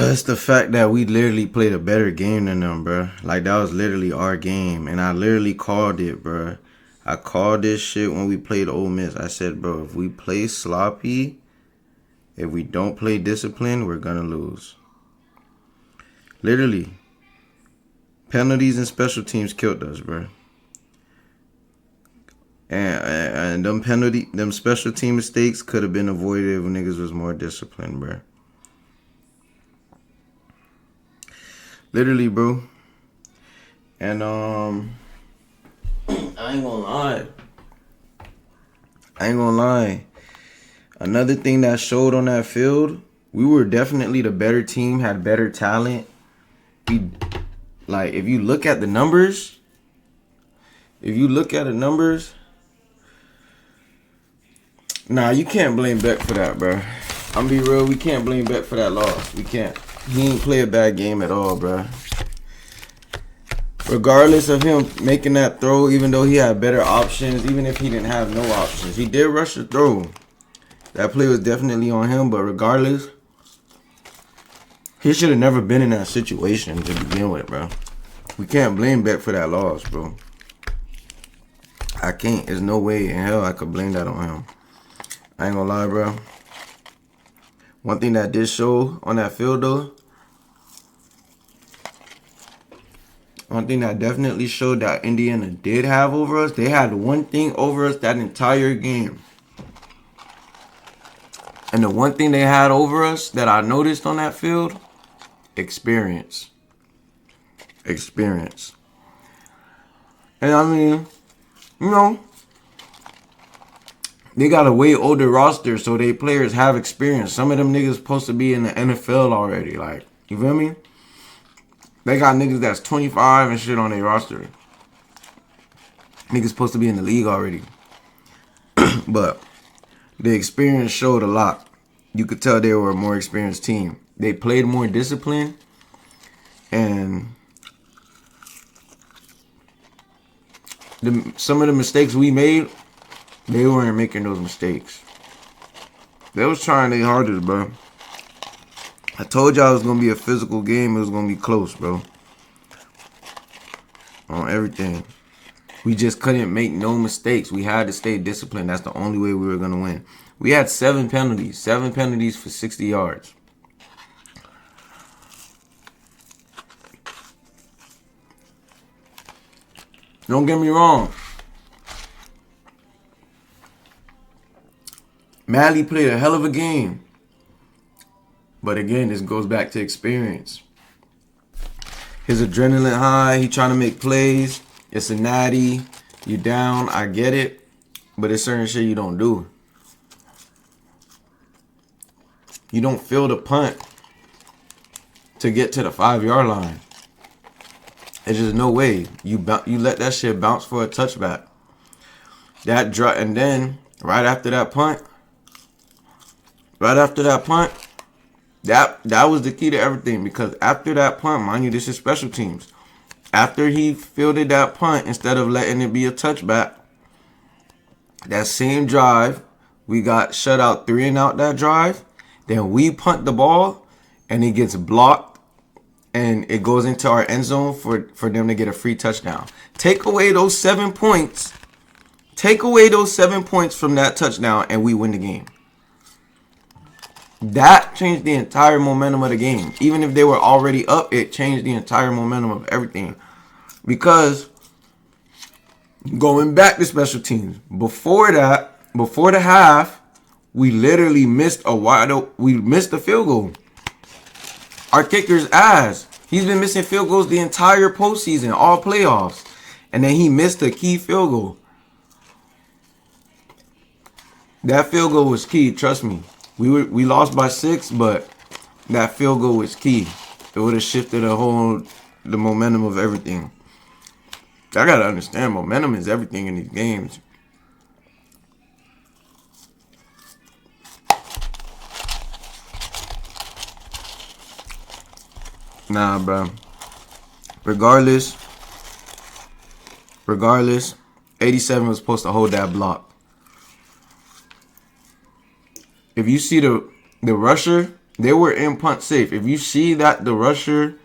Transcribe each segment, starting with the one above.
It's the fact that we literally played a better game than them, bro. Like, that was literally our game. And I literally called it, bro. I called this shit when we played Ole Miss. I said, bro, if we play sloppy, if we don't play discipline, we're going to lose. Literally. Penalties and special teams killed us, bro. And them special team mistakes could have been avoided if niggas was more disciplined, bro. Literally, bro. And I ain't gonna lie. Another thing that showed on that field, we were definitely the better team, had better talent. If you look at the numbers, nah, you can't blame Beck for that, bro. I'm be real, we can't blame Beck for that loss. We can't. He ain't play a bad game at all, bro. Regardless of him making that throw, even though he had better options, even if he didn't have no options, he did rush the throw. That play was definitely on him, but regardless, he should have never been in that situation to begin with, bro. We can't blame Beck for that loss, bro. I can't. There's no way in hell I could blame that on him. I ain't gonna lie, bro. One thing that did show on that field, though, one thing that definitely showed that Indiana did have over us, they had one thing over us that entire game. And the one thing they had over us that I noticed on that field, experience. Experience. And I mean, you know, they got a way older roster, so they players have experience. Some of them niggas supposed to be in the NFL already. Like, you feel me? They got niggas that's 25 and shit on their roster. Niggas supposed to be in the league already. But the experience showed a lot. You could tell they were a more experienced team. They played more discipline. And some of the mistakes we made, they weren't making those mistakes. They was trying their hardest, bro. I told y'all it was going to be a physical game. It was going to be close, bro. On everything. We just couldn't make no mistakes. We had to stay disciplined. That's the only way we were going to win. We had 7 penalties. 7 penalties for 60 yards. Don't get me wrong. Mally played a hell of a game. But again, this goes back to experience. His adrenaline high. He trying to make plays. It's a natty. You down. I get it. But it's certain shit you don't do. You don't field a punt to get to the 5-yard line. There's just no way. You let that shit bounce for a touchback. And then right after that punt, that was the key to everything, because after that punt, mind you, this is special teams. After he fielded that punt, instead of letting it be a touchback, that same drive, we got shut out 3 and out that drive. Then we punt the ball, and it gets blocked, and it goes into our end zone for them to get a free touchdown. Take away those 7 points. Take away those 7 points from that touchdown, and we win the game. That changed the entire momentum of the game. Even if they were already up, it changed the entire momentum of everything. Because going back to special teams, before the half, we literally missed a field goal. Our kicker's ass. He's been missing field goals the entire postseason, all playoffs. And then he missed a key field goal. That field goal was key, trust me. We lost by 6, but that field goal was key. It would have shifted the momentum of everything. I gotta understand, momentum is everything in these games. Nah, bro. Regardless, 87 was supposed to hold that block. If you see the rusher They were in punt safe. If you see that the rusher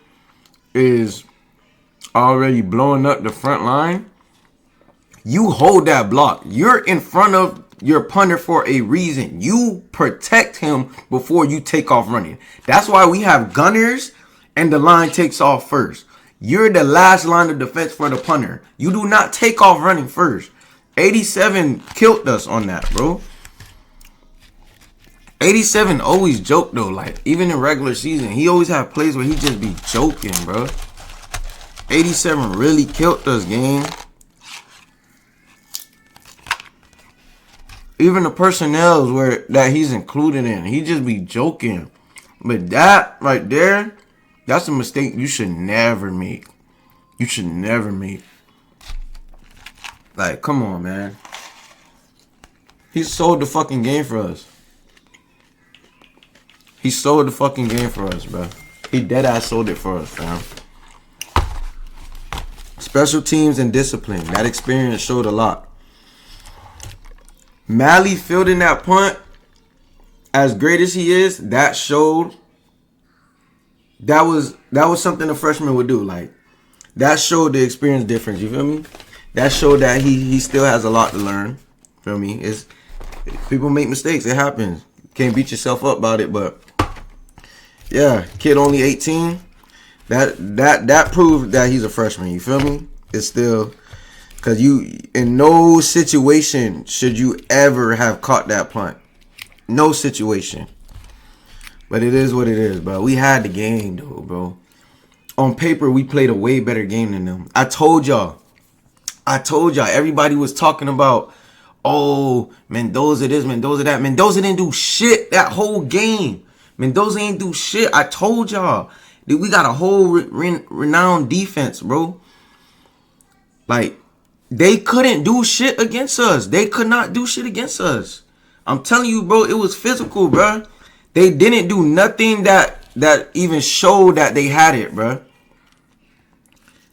is already blowing up the front line, you hold that block. You're in front of your punter for a reason. You protect him before you take off running. That's why we have gunners and the line takes off first. You're the last line of defense for the punter. You do not take off running first. 87 killed us on that, bro. 87 always joke though. Like, even in regular season, he always have plays where he just be joking, bro. 87 really killed us, game. Even the personnel where that he's included in, he just be joking. But that right there, that's a mistake you should never make. You should never make. Like, come on, man. He sold the fucking game for us. He sold the fucking game for us, bro. He dead-ass sold it for us, fam. Special teams and discipline. That experience showed a lot. Mally fielding that punt, as great as he is, that showed. That was something a freshman would do. Like, that showed the experience difference. You feel me? That showed that he still has a lot to learn. Feel me? It's people make mistakes. It happens. Can't beat yourself up about it, but yeah, kid only 18. That proved that he's a freshman. You feel me? It's still, because you, in no situation should you ever have caught that punt. No situation. But it is what it is, bro. We had the game, though, bro. On paper, we played a way better game than them. I told y'all. Everybody was talking about, oh, Mendoza this, Mendoza that. Mendoza didn't do shit that whole game. Mendoza ain't do shit. I told y'all. Dude, we got a whole renowned defense, bro. Like, they couldn't do shit against us. They could not do shit against us. I'm telling you, bro, it was physical, bro. They didn't do nothing that even showed that they had it, bro.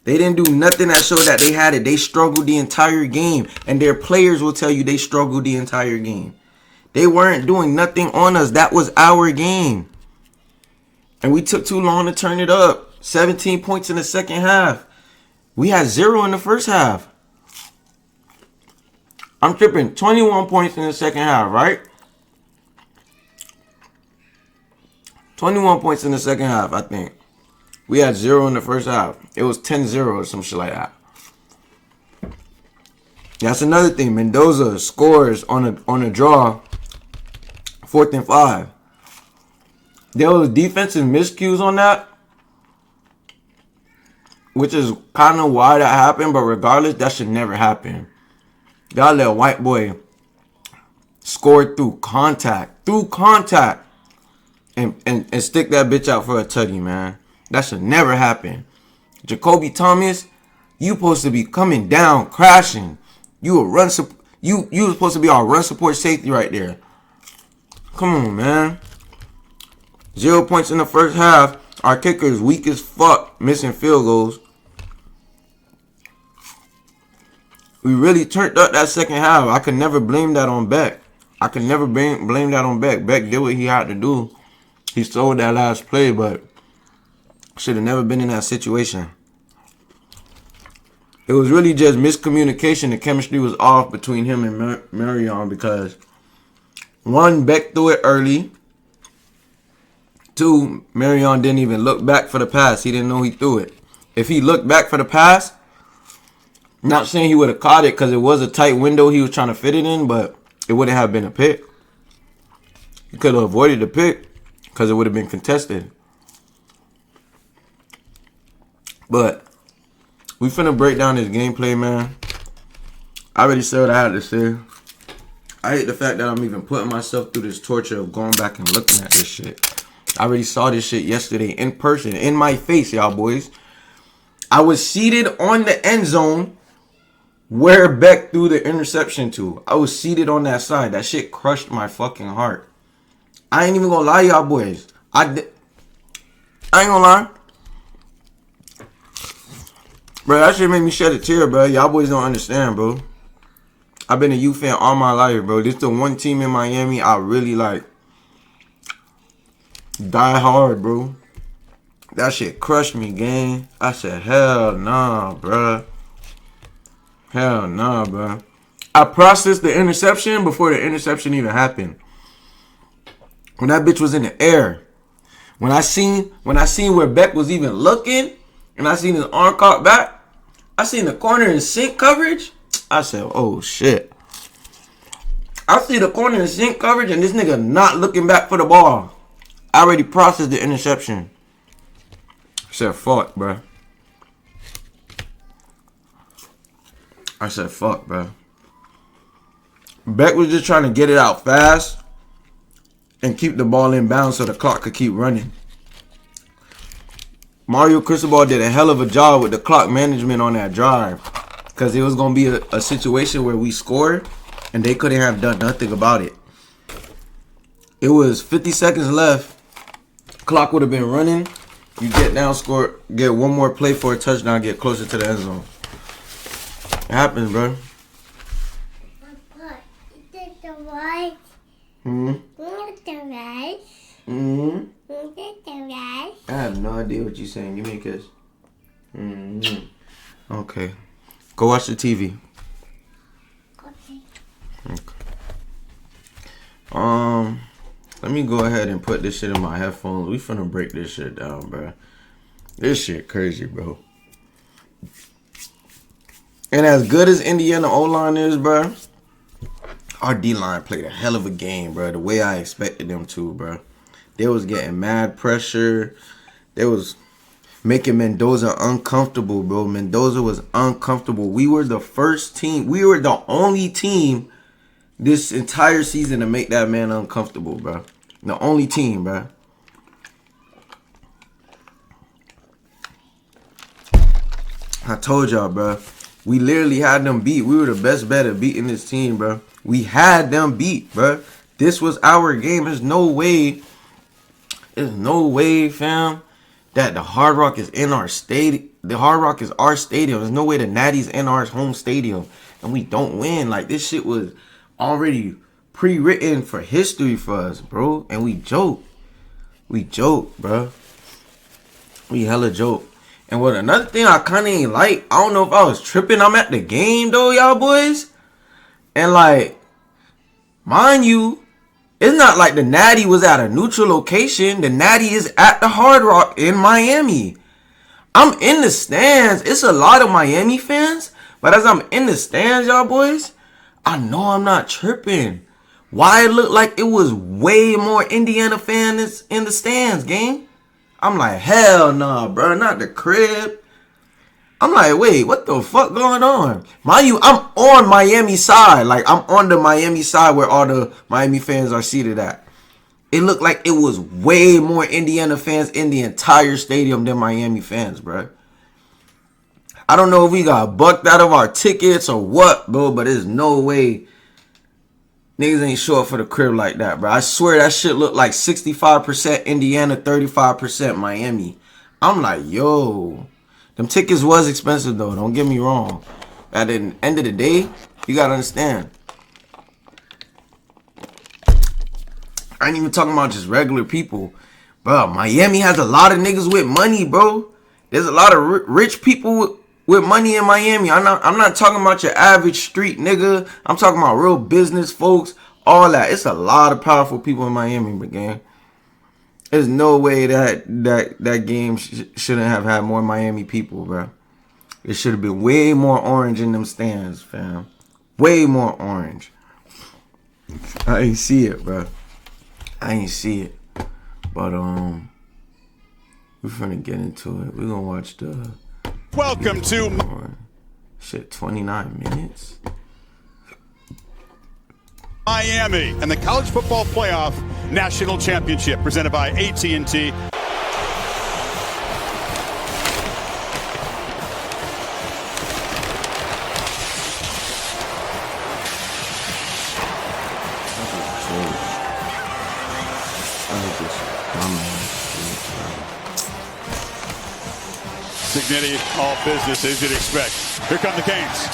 They didn't do nothing that showed that they had it. They struggled the entire game. And their players will tell you they struggled the entire game. They weren't doing nothing on us. That was our game. And we took too long to turn it up. 17 points in the second half. We had 0 in the first half. I'm tripping. 21 points in the second half, right? 21 points in the second half, I think. We had 0 in the first half. It was 10-0 or some shit like that. That's another thing. Mendoza scores on a draw. 4th and 5. There was defensive miscues on that, which is kind of why that happened. But regardless, that should never happen. Y'all let white boy score through contact. And stick that bitch out for a tutty, man. That should never happen. Jacoby Thomas, you supposed to be coming down, crashing. You were supposed to be our run support safety right there. Come on, man. 0 points in the first half. Our kicker is weak as fuck, missing field goals. We really turned up that second half. I could never blame that on Beck. Beck did what he had to do. He sold that last play, but should have never been in that situation. It was really just miscommunication. The chemistry was off between him and Marion because, one, Beck threw it early. 2, Marion didn't even look back for the pass. He didn't know he threw it. If he looked back for the pass, not saying he would have caught it because it was a tight window he was trying to fit it in, but it wouldn't have been a pick. He could have avoided the pick because it would have been contested. But we finna break down this gameplay, man. I already said what I had to say. I hate the fact that I'm even putting myself through this torture of going back and looking at this shit. I already saw this shit yesterday in person, in my face, y'all boys. I was seated on the end zone where Beck threw the interception to. I was seated on that side. That shit crushed my fucking heart. I ain't even gonna lie, y'all boys. I ain't gonna lie. Bro, that shit made me shed a tear, bro. Y'all boys don't understand, bro. I've been a U fan all my life, bro. This the one team in Miami I really like. Die hard, bro. That shit crushed me, gang. I said, hell nah, bruh. Hell nah, bruh. I processed the interception before the interception even happened. When that bitch was in the air. When I seen where Beck was even looking, and I seen his arm caught back, I seen the corner in sink coverage. I said, oh shit. I see the corner in sink coverage and this nigga not looking back for the ball. I already processed the interception. I said, fuck, bro. I said, fuck, bro. Beck was just trying to get it out fast and keep the ball in bounds so the clock could keep running. Mario Cristobal did a hell of a job with the clock management on that drive. Because it was going to be a situation where we scored and they couldn't have done nothing about it. It was 50 seconds left. Clock would have been running. You get down, score, get one more play for a touchdown, get closer to the end zone. It happens, bro. I have no idea what you're saying. Give me a kiss. Okay. Go watch the TV. Okay. Let me go ahead and put this shit in my headphones. We finna break this shit down, bro. This shit crazy, bro. And as good as Indiana O-line is, bro, our D-line played a hell of a game, bro. The way I expected them to, bro. They was getting mad pressure. They was making Mendoza uncomfortable, bro. Mendoza was uncomfortable. We were the first team. We were the only team this entire season to make that man uncomfortable, bro. The only team, bro. I told y'all, bro. We literally had them beat. We were the best bet at beating this team, bro. We had them beat, bro. This was our game. There's no way, fam, that the Hard Rock is in our stadium. The Hard Rock is our stadium. There's no way the Natty's in our home stadium and we don't win. Like, this shit was already pre-written for history for us, bro. And we joke. We joke, bro. We hella joke. And what another thing I kind of ain't like, I don't know if I was tripping. I'm at the game, though, y'all boys. And, like, mind you, it's not like the Natty was at a neutral location. The Natty is at the Hard Rock in Miami. I'm in the stands. It's a lot of Miami fans. But as I'm in the stands, y'all boys, I know I'm not tripping. Why it looked like it was way more Indiana fans in the stands, gang? I'm like, hell nah, bro. Not the crib. I'm like, wait, what the fuck going on? Mind you, I'm on Miami side. Like, I'm on the Miami side where all the Miami fans are seated at. It looked like it was way more Indiana fans in the entire stadium than Miami fans, bro. I don't know if we got bucked out of our tickets or what, bro, but there's no way niggas ain't show up for the crib like that, bro. I swear that shit looked like 65% Indiana, 35% Miami. I'm like, yo, them tickets was expensive, though. Don't get me wrong. At the end of the day, you got to understand. I ain't even talking about just regular people. Bro, Miami has a lot of niggas with money, bro. There's a lot of rich people with money in Miami. I'm not talking about your average street nigga. I'm talking about real business folks, all that. It's a lot of powerful people in Miami, but gang, there's no way that game shouldn't have had more Miami people, bro. It should have been way more orange in them stands, fam. Way more orange. I ain't see it, bro. I ain't see it. But we're finna get into it. We're gonna watch the welcome to shit 29 minutes. Miami and the College Football Playoff National Championship presented by AT&T. Dignity, all business as you'd expect. Here come the Canes.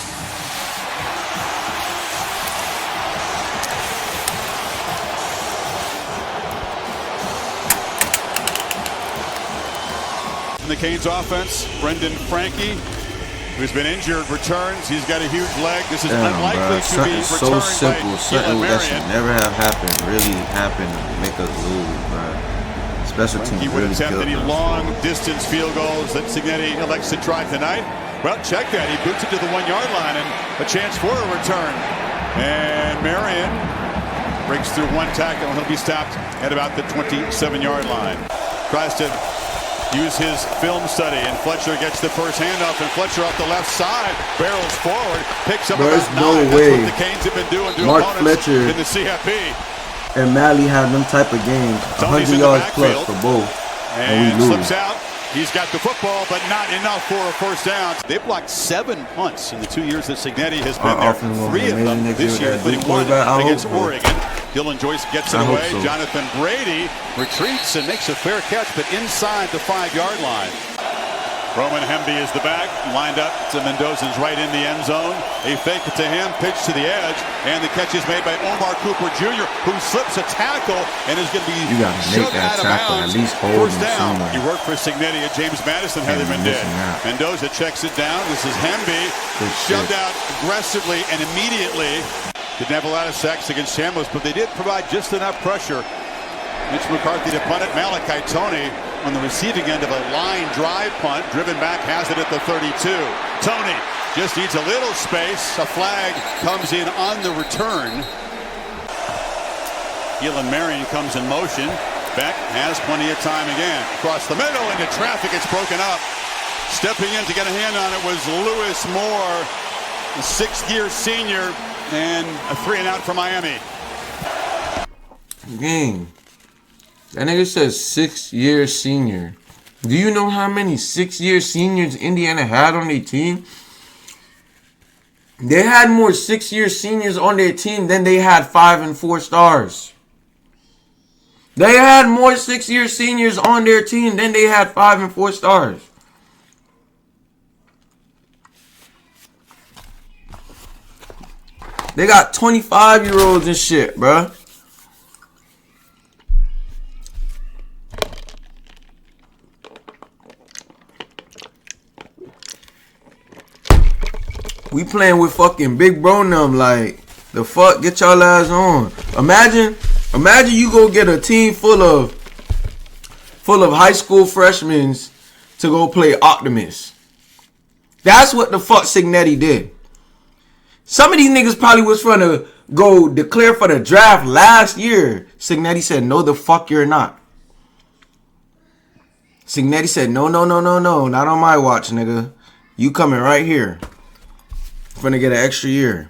in the Canes offense. Brendan Frankie, who's been injured, returns. He's got a huge leg. This is unlikely to be returned so simple. by Something that should Marion. never have happened. Really happened to make us lose, bro. Special teams He would really attempt killed any us. long-distance field goals that Cignetti elects to try tonight. Well, check that. He boots it to the 1-yard line and a chance for a return. And Marion breaks through one tackle, and he'll be stopped at about the 27-yard line. Tries to use his film study, and Fletcher gets the first handoff, and Fletcher off the left side barrels forward, picks up There's about no 9. way That's what the Canes have been doing to Mark opponents Fletcher in the CFP. And Malley had them type of games, 100 yards plus for both, and we lose. Slips out. He's got the football, but not enough for a first down. They blocked 7 punts in the 2 years that Cignetti has been there. 3 of them this year, including one against Oregon. Dylan Joyce gets it away. So. Jonathan Brady retreats and makes a fair catch, but inside the 5-yard line. Roman Hemby is the back, lined up to Mendoza's right in the end zone. A fake it to him, pitch to the edge, and the catch is made by Omar Cooper Jr., who slips a tackle and is going to be shoved out of bounds. At least hold first down. somewhere. He worked for Cignetti at James Madison, Heatherman did. Mendoza checks it down. This is Hemby, shoved out aggressively and immediately. Didn't have a lot of sacks against Chambliss, but they did provide just enough pressure. Mitch McCarthy to punt it. Malachi Tony on the receiving end of a line drive punt. Driven back, has it at the 32. Tony just needs a little space. A flag comes in on the return. Keelan Marion comes in motion. Beck has plenty of time again. Across the middle into traffic. It's broken up. Stepping in to get a hand on it was Lewis Moore, a 6th-year senior, and a 3-and-out for Miami. Gang. That nigga says 6-year senior. Do you know how many 6-year seniors Indiana had on their team? They had more 6-year seniors on their team than they had 5 and 4 stars. They had more 6-year seniors on their team than they had 5 and 4 stars. They got 25-year-olds and shit, bruh. We playing with fucking Big Bro Num, like, the fuck, get y'all ass on. Imagine you go get a team full of high school freshmen to go play Optimus. That's what the fuck Cignetti did. Some of these niggas probably was trying to go declare for the draft last year. Cignetti said, no, the fuck you're not. Cignetti said, no, not on my watch, nigga. You coming right here. Finna get an extra year.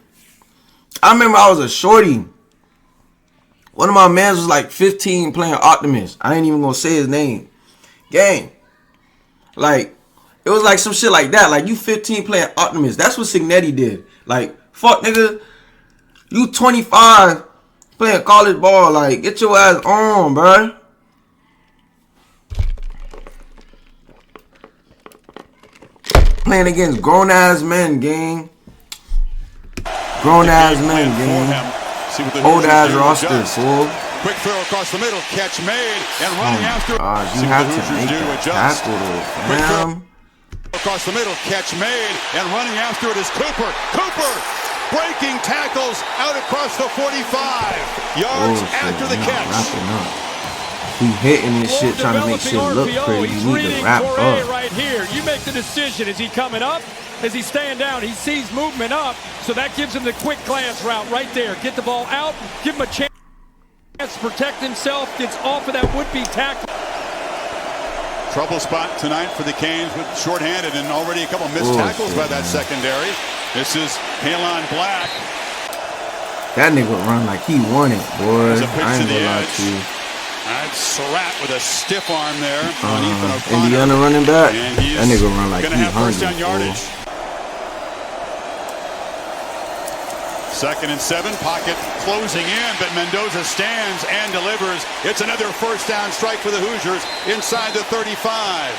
I remember I was a shorty. One of my mans was like 15 playing Optimus. I ain't even gonna say his name. Gang. Like, it was like some shit like that. Like, you 15 playing Optimus. That's what Cignetti did. Like, fuck, nigga. You 25 playing college ball. Like, get your ass on, bruh. Playing against grown-ass men, gang. Grown-ass men, gang. Old-ass roster, fool. Quick throw across the middle. Catch made. And running after. You have to make that tackle, though, fam. Across the middle. Catch made. And running after it is Cooper. Cooper breaking tackles out across the 45. Yards after the catch. He hitting this shit, trying to make shit look pretty. You need to wrap up. Right here. You make the decision. Is he coming up? Is he staying down? He sees movement up, so that gives him the quick glance route right there. Get the ball out, give him a chance to protect himself, gets off of that would-be tackle. Trouble spot tonight for the Canes with shorthanded and already a couple missed tackles by that secondary. This is Kalon Black. That nigga run like he won it, boy. I ain't gonna lie to you. That's Surratt with a stiff arm there on Ethan O'Connor. Indiana running back. That nigga run like he hungry. Second and 7, pocket closing in, but Mendoza stands and delivers. It's another first down strike for the Hoosiers inside the 35.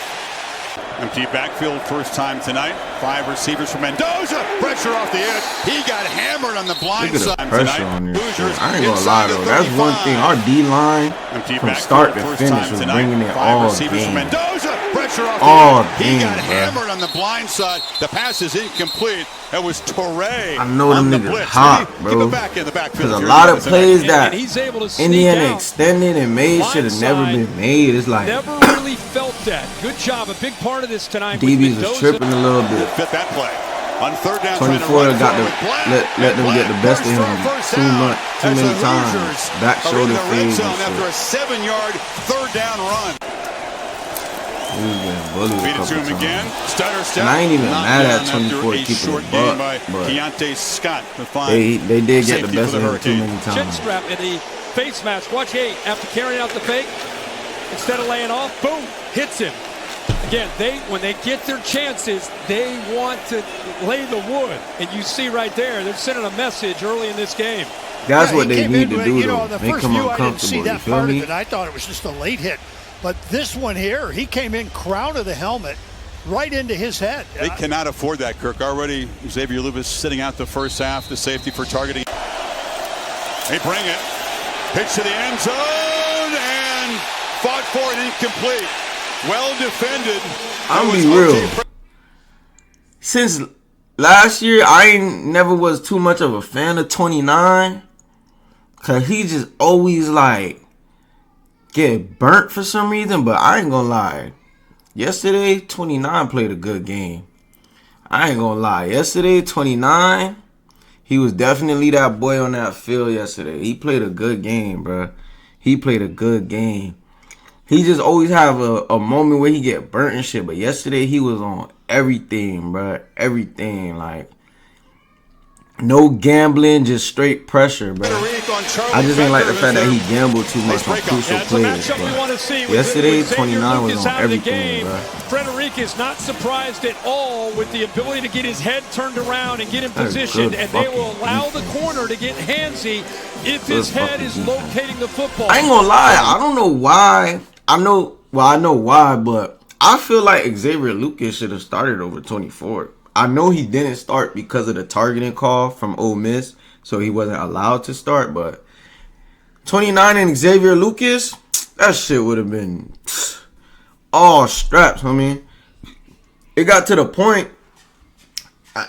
Empty backfield first time tonight. 5 receivers for Mendoza. Pressure off the edge. He got hammered on the blind side tonight. Hoosiers, I ain't gonna lie though. That's one thing. Our D-line from start to finish was bringing it all game. Mendoza. pressure off the end. He got hammered on the blind side. The pass is incomplete. That was Torrey. I know them niggas hot, bro. Because a lot of plays that Indiana extended and made should have never been made. It's like never really felt that. Good job. A big part of this tonight. DBs was tripping a little bit. Fit that play. On third down, 24 got to let them get the best of him too many times. Back shoulder fade. After a 7-yard third down run. He was getting bullied Feed it to him again. Stutter step. And I ain't even mad at 24 keeping the buck, but they did get the best of him too many times. Chin strap in the face mask. Watch 8 after carrying out the fake. Instead of laying off, boom, hits him. Again, when they get their chances, they want to lay the wood. And you see right there, they're sending a message early in this game. That's what they need to do, though. They come uncomfortable. I didn't see that part of it. I thought it was just a late hit. But this one here, he came in crown of the helmet right into his head. They cannot afford that, Kirk. Already, Xavier Lewis sitting out the first half, the safety for targeting. They bring it. Pitch to the end zone and fought for it, incomplete. Well defended. I'm be real. Since last year, I never was too much of a fan of 29. Because he just always, like, get burnt for some reason. But I ain't gonna lie. Yesterday, 29 played a good game. I ain't gonna lie. Yesterday, 29, he was definitely that boy on that field yesterday. He played a good game, bro. He played a good game. He just always have a moment where he get burnt and shit. But yesterday, he was on everything, bro. Everything. Like, no gambling, just straight pressure, bro. I just ain't like the fact that he gambled too much on crucial plays. Yesterday, 29 was on everything, bro. Frederic is not surprised at all with the ability to get his head turned around and get in position, and they will allow the corner to get handsy if his head is locating the football. I ain't gonna lie, I don't know why. I know why, but I feel like Xavier Lucas should have started over 24. I know he didn't start because of the targeting call from Ole Miss, so he wasn't allowed to start, but 29 and Xavier Lucas, that shit would have been all straps, homie. It got to the point,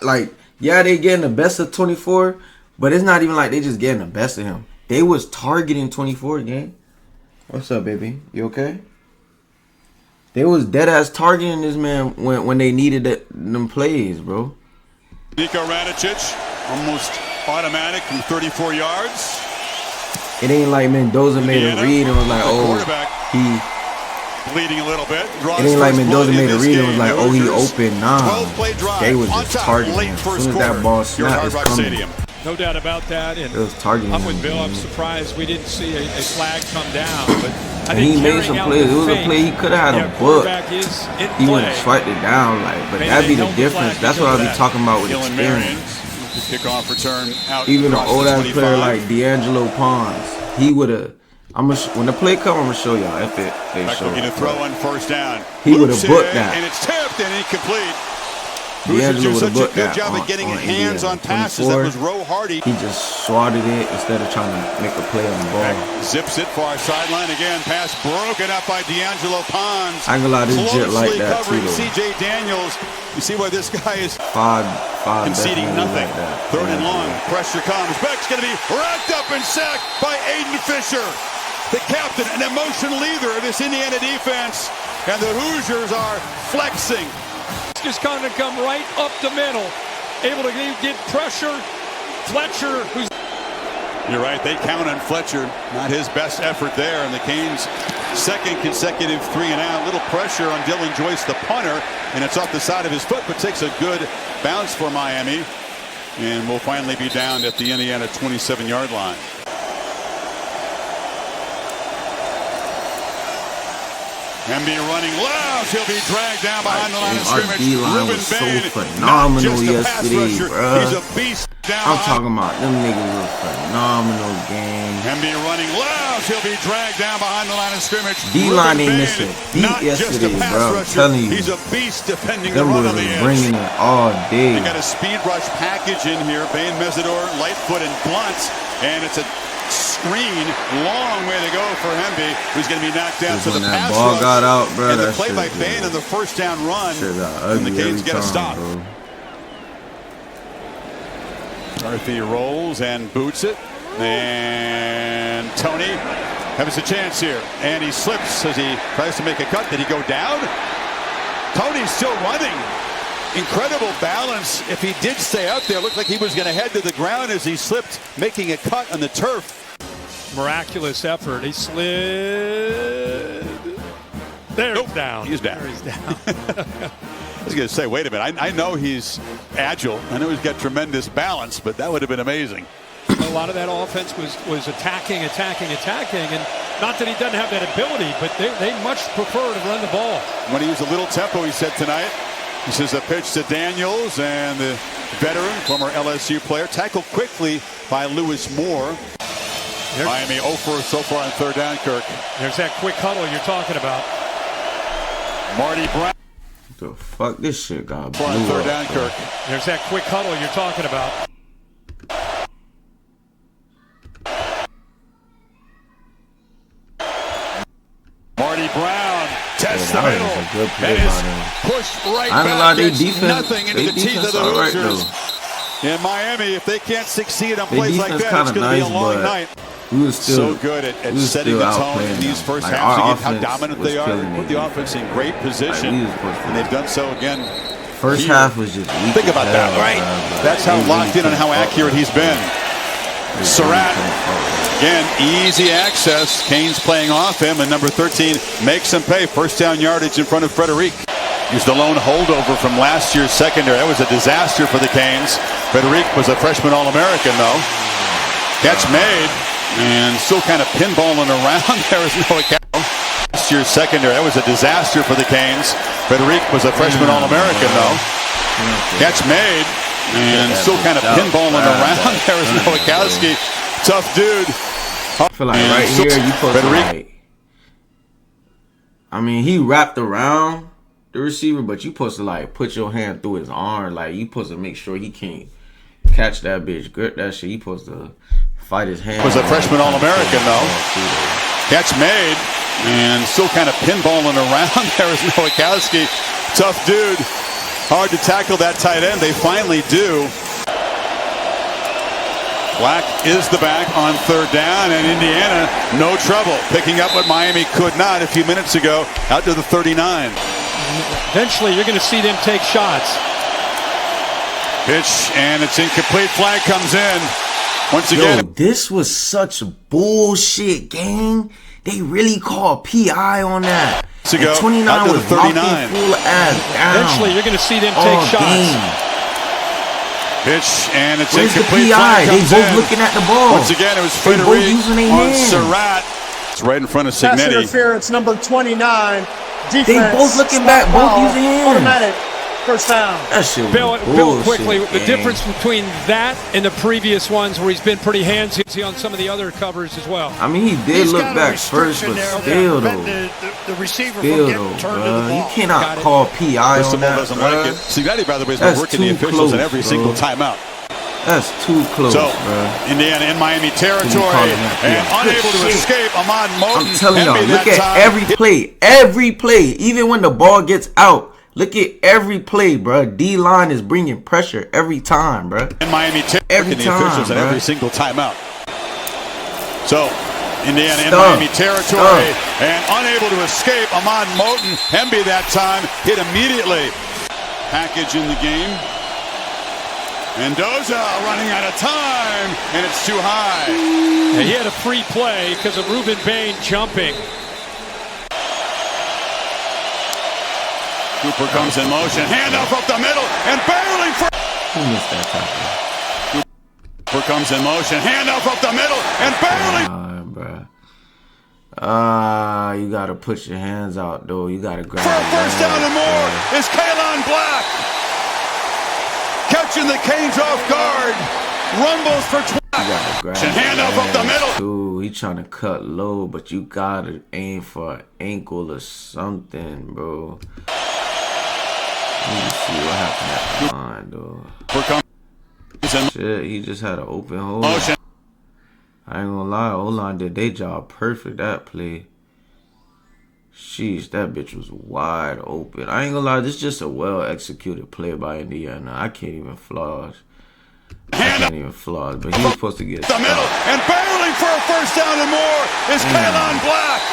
like, yeah, they getting the best of 24, but it's not even like they just getting the best of him. They was targeting 24 again. What's up, baby? You okay? They was dead ass targeting this man when they needed them plays, bro. Nico Radicic, almost automatic from 34 yards. It ain't like Mendoza made a read and was like, oh, he bleeding a little bit. It ain't like Mendoza made a read and was like, oh, he open. Nah, they was just targeting him. As soon as that ball snapped, it's coming. No doubt about that. And it was targeting I'm with Bill. I'm surprised we didn't see a flag come down. But I think he made some plays. It was a play he could have had a book. He would have swiped it down, like. But that'd be the difference. That's what I'll be talking about with experience. Kickoff return out. Even an old ass player like D'Angelo Pons, he would have. When the play come, I'm gonna show y'all if they show. Looking to throw on first down. He would have booked that. And it's tipped and incomplete. D'Angelo do would have booked good that job of getting hands on passes. That was Roe Hardy. He just swatted it instead of trying to make a play on the ball. Zips it far sideline again. Pass broken up by D'Angelo Pons. I ain't gonna lie, this jet like that too, though. C.J. Daniels. You see why this guy is five conceding nothing. Like Third and long. Pressure comes. Beck's going to be racked up and sacked by Aiden Fisher, the captain, an emotional leader of this Indiana defense. And the Hoosiers are flexing. Just kind of come right up the middle, able to get pressure. Fletcher, who's... You're right, they count on Fletcher. Not his best effort there. And the Canes' second consecutive 3-and-out. Little pressure on Dylan Joyce, the punter. And it's off the side of his foot, but takes a good bounce for Miami. And will finally be down at the Indiana 27-yard line. MB running loud. He'll be dragged down behind the line of scrimmage. Our D-line was so phenomenal yesterday, bro. He's a beast down. I'm talking about them niggas was phenomenal game. MB running loud. He'll be dragged down behind the line of scrimmage. D-line ain't missing beat yesterday, bro. I'm telling you. He's a beast defending them the run on the edge. Bringing it all day. They got a speed rush package in here. Bain Mesidor, Lightfoot, and Blunt. And it's a screen. Long way to go for Hemby, who's going to be knocked down. So the that pass ball rush got out, bro, and the that play shit by Bain on the first down run. And the Canes get a stop. Bro. Murphy rolls and boots it. And Tony has a chance here. And he slips as he tries to make a cut. Did he go down? Tony's still running. Incredible balance. If he did stay out there, looked like he was going to head to the ground as he slipped, making a cut on the turf. Miraculous effort. He slid. There, Nope. He's down. He's down. There he's down. I was going to say, wait a minute. I know he's agile. I know he's got tremendous balance, but that would have been amazing. A lot of that offense was attacking. And not that he doesn't have that ability, but they much prefer to run the ball. When he was a little tempo, he said tonight. This is a pitch to Daniels, and the veteran, former LSU player, tackled quickly by Lewis Moore. Miami 0 for so far on third down, Kirk. There's that quick huddle you're talking about. Marty Brown. The fuck, this shit got For on third down, bro. Kirk. There's that quick huddle you're talking about. Marty Brown tests the that middle. was a good play and is by them. pushed right I ain't gonna back. lie, they Gets defense- nothing into they the teeth of defense the alright, Hoosiers. though. In Miami, if they can't succeed on They plays like defense that, it's kinda going to be a nice, long but night. we was still So good at we was setting still the tone outplaying in these them. first Like, halves. our Again, how offense dominant was they are. killing Put it. the offense in great position. we was supposed to And they've done so again. First here. half was just weak. Think about as that, hell, right? bro. That's how They locked in on really how couldn't accurate fuck he's with been. them. Surratt. They really couldn't fuck with them. Again, easy access. Canes playing off him, and number 13 makes him pay. First down yardage in front of Frederic. He's the lone holdover from last year's secondary. That was a disaster for the Canes. Frederic was a freshman All-American, though. Catch made, and still kind of pinballing around. There is no account. Last year's secondary. That was a disaster for the Canes. Frederic was a freshman All-American, though. Catch made, and still kind of pinballing around. There is no Wachowski. Tough dude. I feel like right here you supposed to like. I mean, he wrapped around the receiver, but you supposed to like put your hand through his arm. Like you supposed to make sure he can't catch that bitch, grip that shit. You supposed to fight his hand. Was a freshman All-American though. Catch made, and still kind of pinballing around. There is no Wachowski. Tough dude. Hard to tackle that tight end. They finally do. Black is the back on third down, and Indiana, no trouble. Picking up what Miami could not a few minutes ago, out to the 39. Eventually, you're going to see them take shots. Pitch, and it's incomplete. Flag comes in. Once again. Yo, this was such bullshit, gang. They really called PI on that. And 29 out to the was 39. locked in full ass down. Eventually, you're going to see them take shots. Game. Pitch, and it's Where's the incomplete. PI? They Comes both in. looking at the ball. Once again, it was They both Frederic using their on hands. Surratt. It's right in front of Pass Signetti. interference, number 29. Defense. They both looking back, both using hands. Automatic. First down. That shit was Bill, bullshit, quickly, the gang. difference between that and the previous ones where he's been pretty handsy on some of the other covers as well. I mean, he did He's look got a back first, restriction but there still, that though. prevent the receiver Still, from though, getting turned to the bruh. ball. You cannot Got it. call PI on Cristobal that, doesn't bruh. like it. Signetti, by the way, has been That's working the too officials in close, every bro. single timeout. That's too close, So, bruh. Indiana in Miami territory, calling that and PI? unable to Shit. escape. Ahmad Moten. I'm telling y'all, Hemby look that at time. every play, even when the ball gets out. Look at every play, bruh. D-line is bringing pressure every time, bruh. In Miami territory, Every the time, officials in bruh. every single timeout. So, Indiana in Stuff. Miami territory, and unable to escape. Ahmad Moten. Hemby that time hit immediately. Package in the game. Mendoza running out of time, and it's too high. And he had a free play because of Ruben Bain jumping. Cooper comes in motion, handoff up the middle, and barreling for. Who missed that tackle? Cooper comes in motion, handoff up the middle, and barreling. Bruh. You gotta put your hands out, though. You gotta grab For a the first down leg, and more bruh. is Kalon Black. Catching the Canes off guard. Rumbles for 20. You gotta grab Handoff up the middle. Too. He trying to cut low, but you gotta aim for an ankle or something, bro. Let me see what happened at the line, though. Cooper comes in Shit, he just had an open hole. motion. I ain't gonna lie, O-line did their job perfect that play. Sheesh, that bitch was wide open. I ain't gonna lie, this is just a well-executed play by Indiana. I can't even floss. But he was supposed to get the middle, and barreling for a first down and more is Kaylon Black.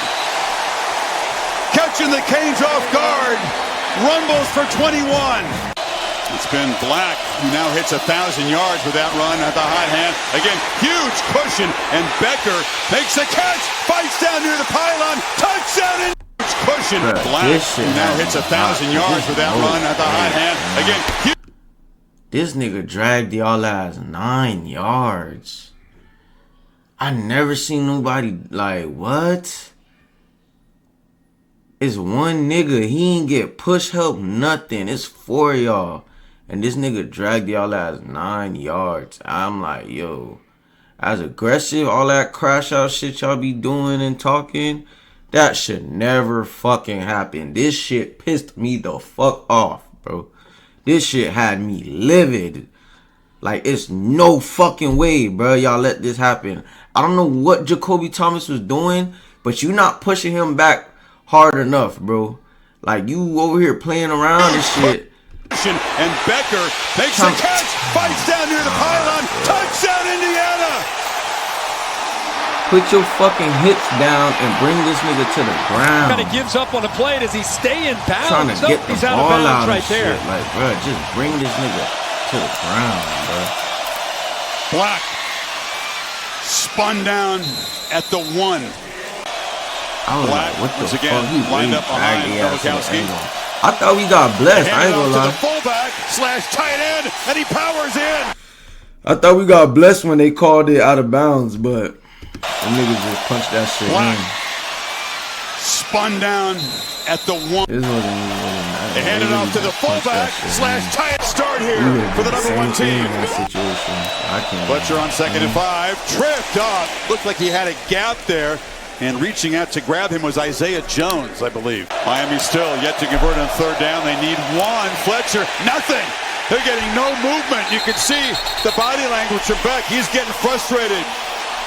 Catching the Canes off guard. Rumbles for 21. It's been Black, who now hits 1,000 yards with that run at the hot hand. Again, huge cushion, and Becker makes the catch, fights down near the pylon, touchdown, and huge cushion. Black, who now hits 1,000 yards with that run at the hot hand. Again, huge. This nigga dragged y'all ass 9 yards. I never seen nobody like, what? It's one nigga. He ain't get push help, nothing. It's 4 y'all. And this nigga dragged y'all ass 9 yards. I'm like, yo, as aggressive, all that crash out shit y'all be doing and talking, that should never fucking happen. This shit pissed me the fuck off, bro. This shit had me livid. Like, it's no fucking way, bro, y'all let this happen. I don't know what Jacoby Thomas was doing, but you not pushing him back hard enough, bro. Like, you over here playing around and shit. And Becker makes the catch, fights down near the pylon, touchdown Indiana! Put your fucking hips down and bring this nigga to the ground. Kind of gives up on the play. Does he stay in bounds? Trying to get the he's out ball of bounds out right and there. Shit. Like, bro, just bring this nigga to the ground, bro. Black spun down at the 1. I was Black, like, what the once fuck? again, He lined really up behind dragged the ass in the Novikowski. end zone. I thought we got blessed. I ain't gonna lie. To the fullback / tight end, and he powers in. I thought we got blessed when they called it out of bounds, but the niggas just punched that shit Black in. Spun down at the 1. This wasn't even really nice. They handed off to the fullback / tight start here for the number 1 team. Fletcher on 2nd and 5, tripped off. Looked like he had a gap there. And reaching out to grab him was Isaiah Jones, I believe. Miami still yet to convert on 3rd down. They need 1. Fletcher, nothing. They're getting no movement. You can see the body language from Beck. He's getting frustrated.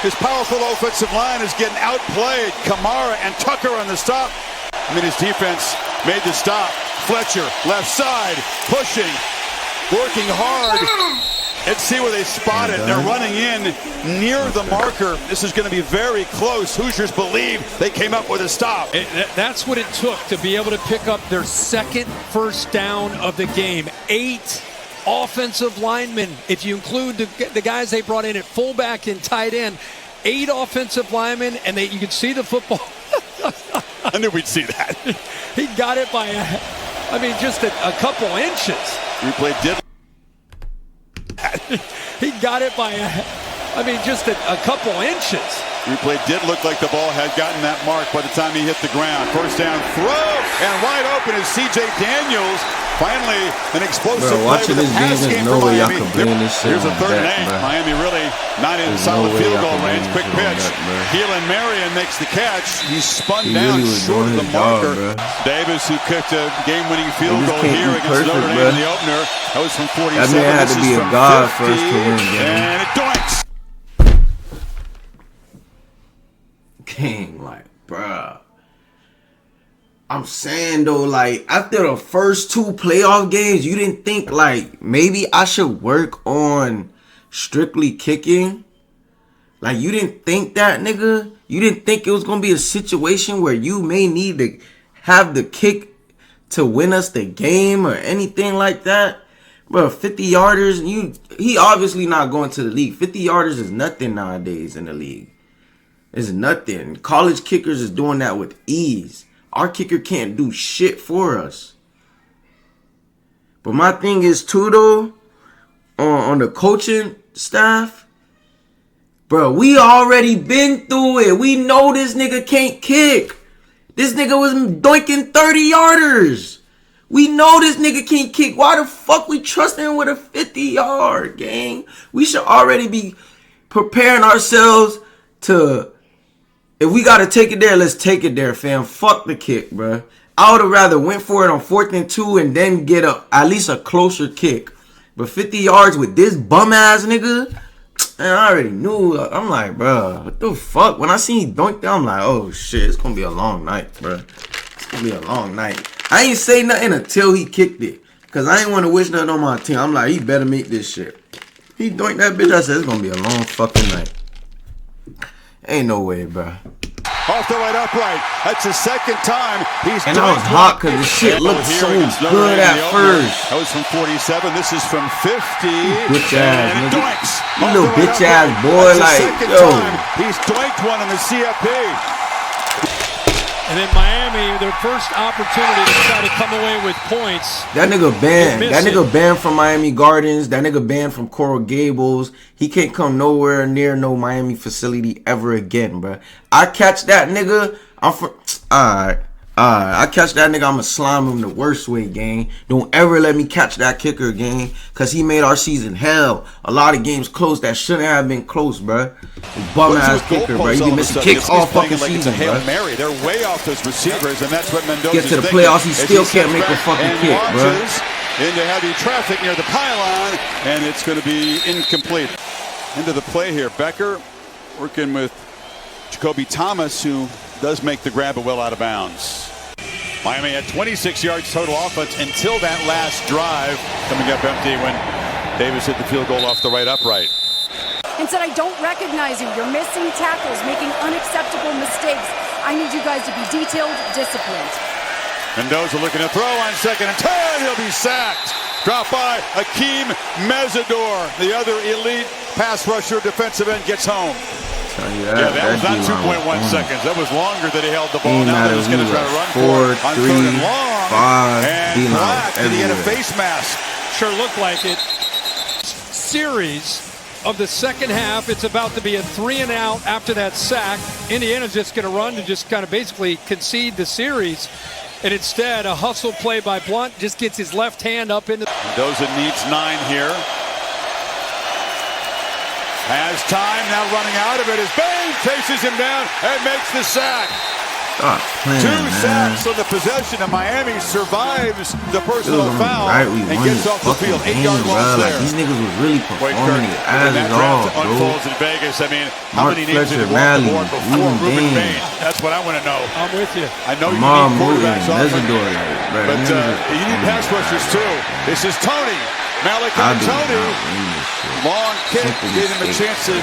His powerful offensive line is getting outplayed. Kamara and Tucker on the stop. I mean, his defense made the stop. Fletcher, left side, pushing, working hard. Let's see where they spot it. They're running in near the marker. This is going to be very close. Hoosiers believe they came up with a stop. That's what it took to be able to pick up their 2nd first down of the game. 8 offensive linemen, if you include the guys they brought in at fullback and tight end. 8 offensive linemen, and you could see the football. I knew we'd see that. He got it by, just a couple inches. Replay did. He got it by, just a couple inches. Replay did look like the ball had gotten that mark by the time he hit the ground. First down throw, and wide open is C.J. Daniels. Finally, an explosive play with a pass game for Miami. Here's a 3rd and 8. Miami really not in solid field goal range. Quick pitch. Keelan Marion makes the catch. He's spun down short of the marker. Davis, who kicked a game-winning field goal here against Notre Dame in the opener. That was from 47. That man had to be a god for us to win, and it doinks. Game, like, bruh. I'm saying though, like, after the first 2 playoff games, you didn't think like maybe I should work on strictly kicking? Like, you didn't think that, nigga? You didn't think it was gonna be a situation where you may need to have the kick to win us the game or anything like that? Bro, 50 yarders, he obviously not going to the league. 50 yarders is nothing nowadays in the league. It's nothing. College kickers is doing that with ease. Our kicker can't do shit for us. But my thing is too though, on the coaching staff, bro, we already been through it. We know this nigga can't kick. This nigga was doinking 30 yarders. We know this nigga can't kick. Why the fuck we trusting him with a 50-yard, gang? We should already be preparing ourselves to, if we got to take it there, let's take it there, fam. Fuck the kick, bro. I would have rather went for it on 4th and 2 and then get at least a closer kick. But 50 yards with this bum-ass nigga, And I already knew. I'm like, bro, what the fuck? When I seen he dunked that, I'm like, oh shit, it's gonna be a long night, bro. It's gonna be a long night. I ain't say nothing until he kicked it, cause I ain't want to wish nothing on my team. I'm like, he better make this shit. He dunked that bitch. I said it's gonna be a long fucking night. Ain't no way, bro. Off the right upright. That's the second time he's. And I was hot because the shit looked so good at first. That was from 47. This is from 50. Bitch ass, and nigga. doinks. You little bitch ass boy, like, yo. He's doinked one on the CFP. And then Miami, their first opportunity to try to come away with points. That nigga banned. That nigga banned from Miami Gardens. That nigga banned from Coral Gables. He can't come nowhere near no Miami facility ever again, bro. I catch that nigga. I'm from. Alright. I catch that nigga. I'ma slime him the worst way, gang. Don't ever let me catch that kicker, gang. Cause he made our season hell. A lot of games close that shouldn't have been close, bro. Bum ass kicker, bro. You can miss a kick all fucking season, bro. Mary. They're way off those receivers, and that's what Mendoza get to the playoffs. He still can't make a fucking kick, bro. Into heavy traffic near the pylon, and it's going to be incomplete. Into the play here, Becker working with Jacoby Thomas, who does make the grab, but well out of bounds. Miami had 26 yards total offense until that last drive, coming up empty when Davis hit the field goal off the right upright. And said, I don't recognize you. You're missing tackles, making unacceptable mistakes. I need you guys to be detailed, disciplined. Mendoza looking to throw on 2nd and 10. He'll be sacked. Dropped by Akeem Mesidor. The other elite pass rusher defensive end gets home. That was not 2.1 seconds. That was longer that he held the ball. Now that he's going to try to run for it. 4, 3, 5. And black. Did he had a face mask? Sure looked like it. Series of the second half. It's about to be a 3-and-out after that sack. Indiana's just going to run to just kind of basically concede the series. And instead, a hustle play by Blunt just gets his left hand up into. Mendoza needs 9 here. Has time, now running out of it as Bain chases him down and makes the sack. Stop playing, 2 sacks on the possession, and Miami survives the personal foul and gets off the field. 8-yard loss there. These niggas was really performing their asses off, bro. Unfolds in Vegas. I mean, how Mark many names did he walk the board before Ruben Bain? That's what I want to know. I'm with you. I know you need quarterbacks off, but you need pass rushers too. This is Tony. Malachi Tony. Long kick, gave him a chance to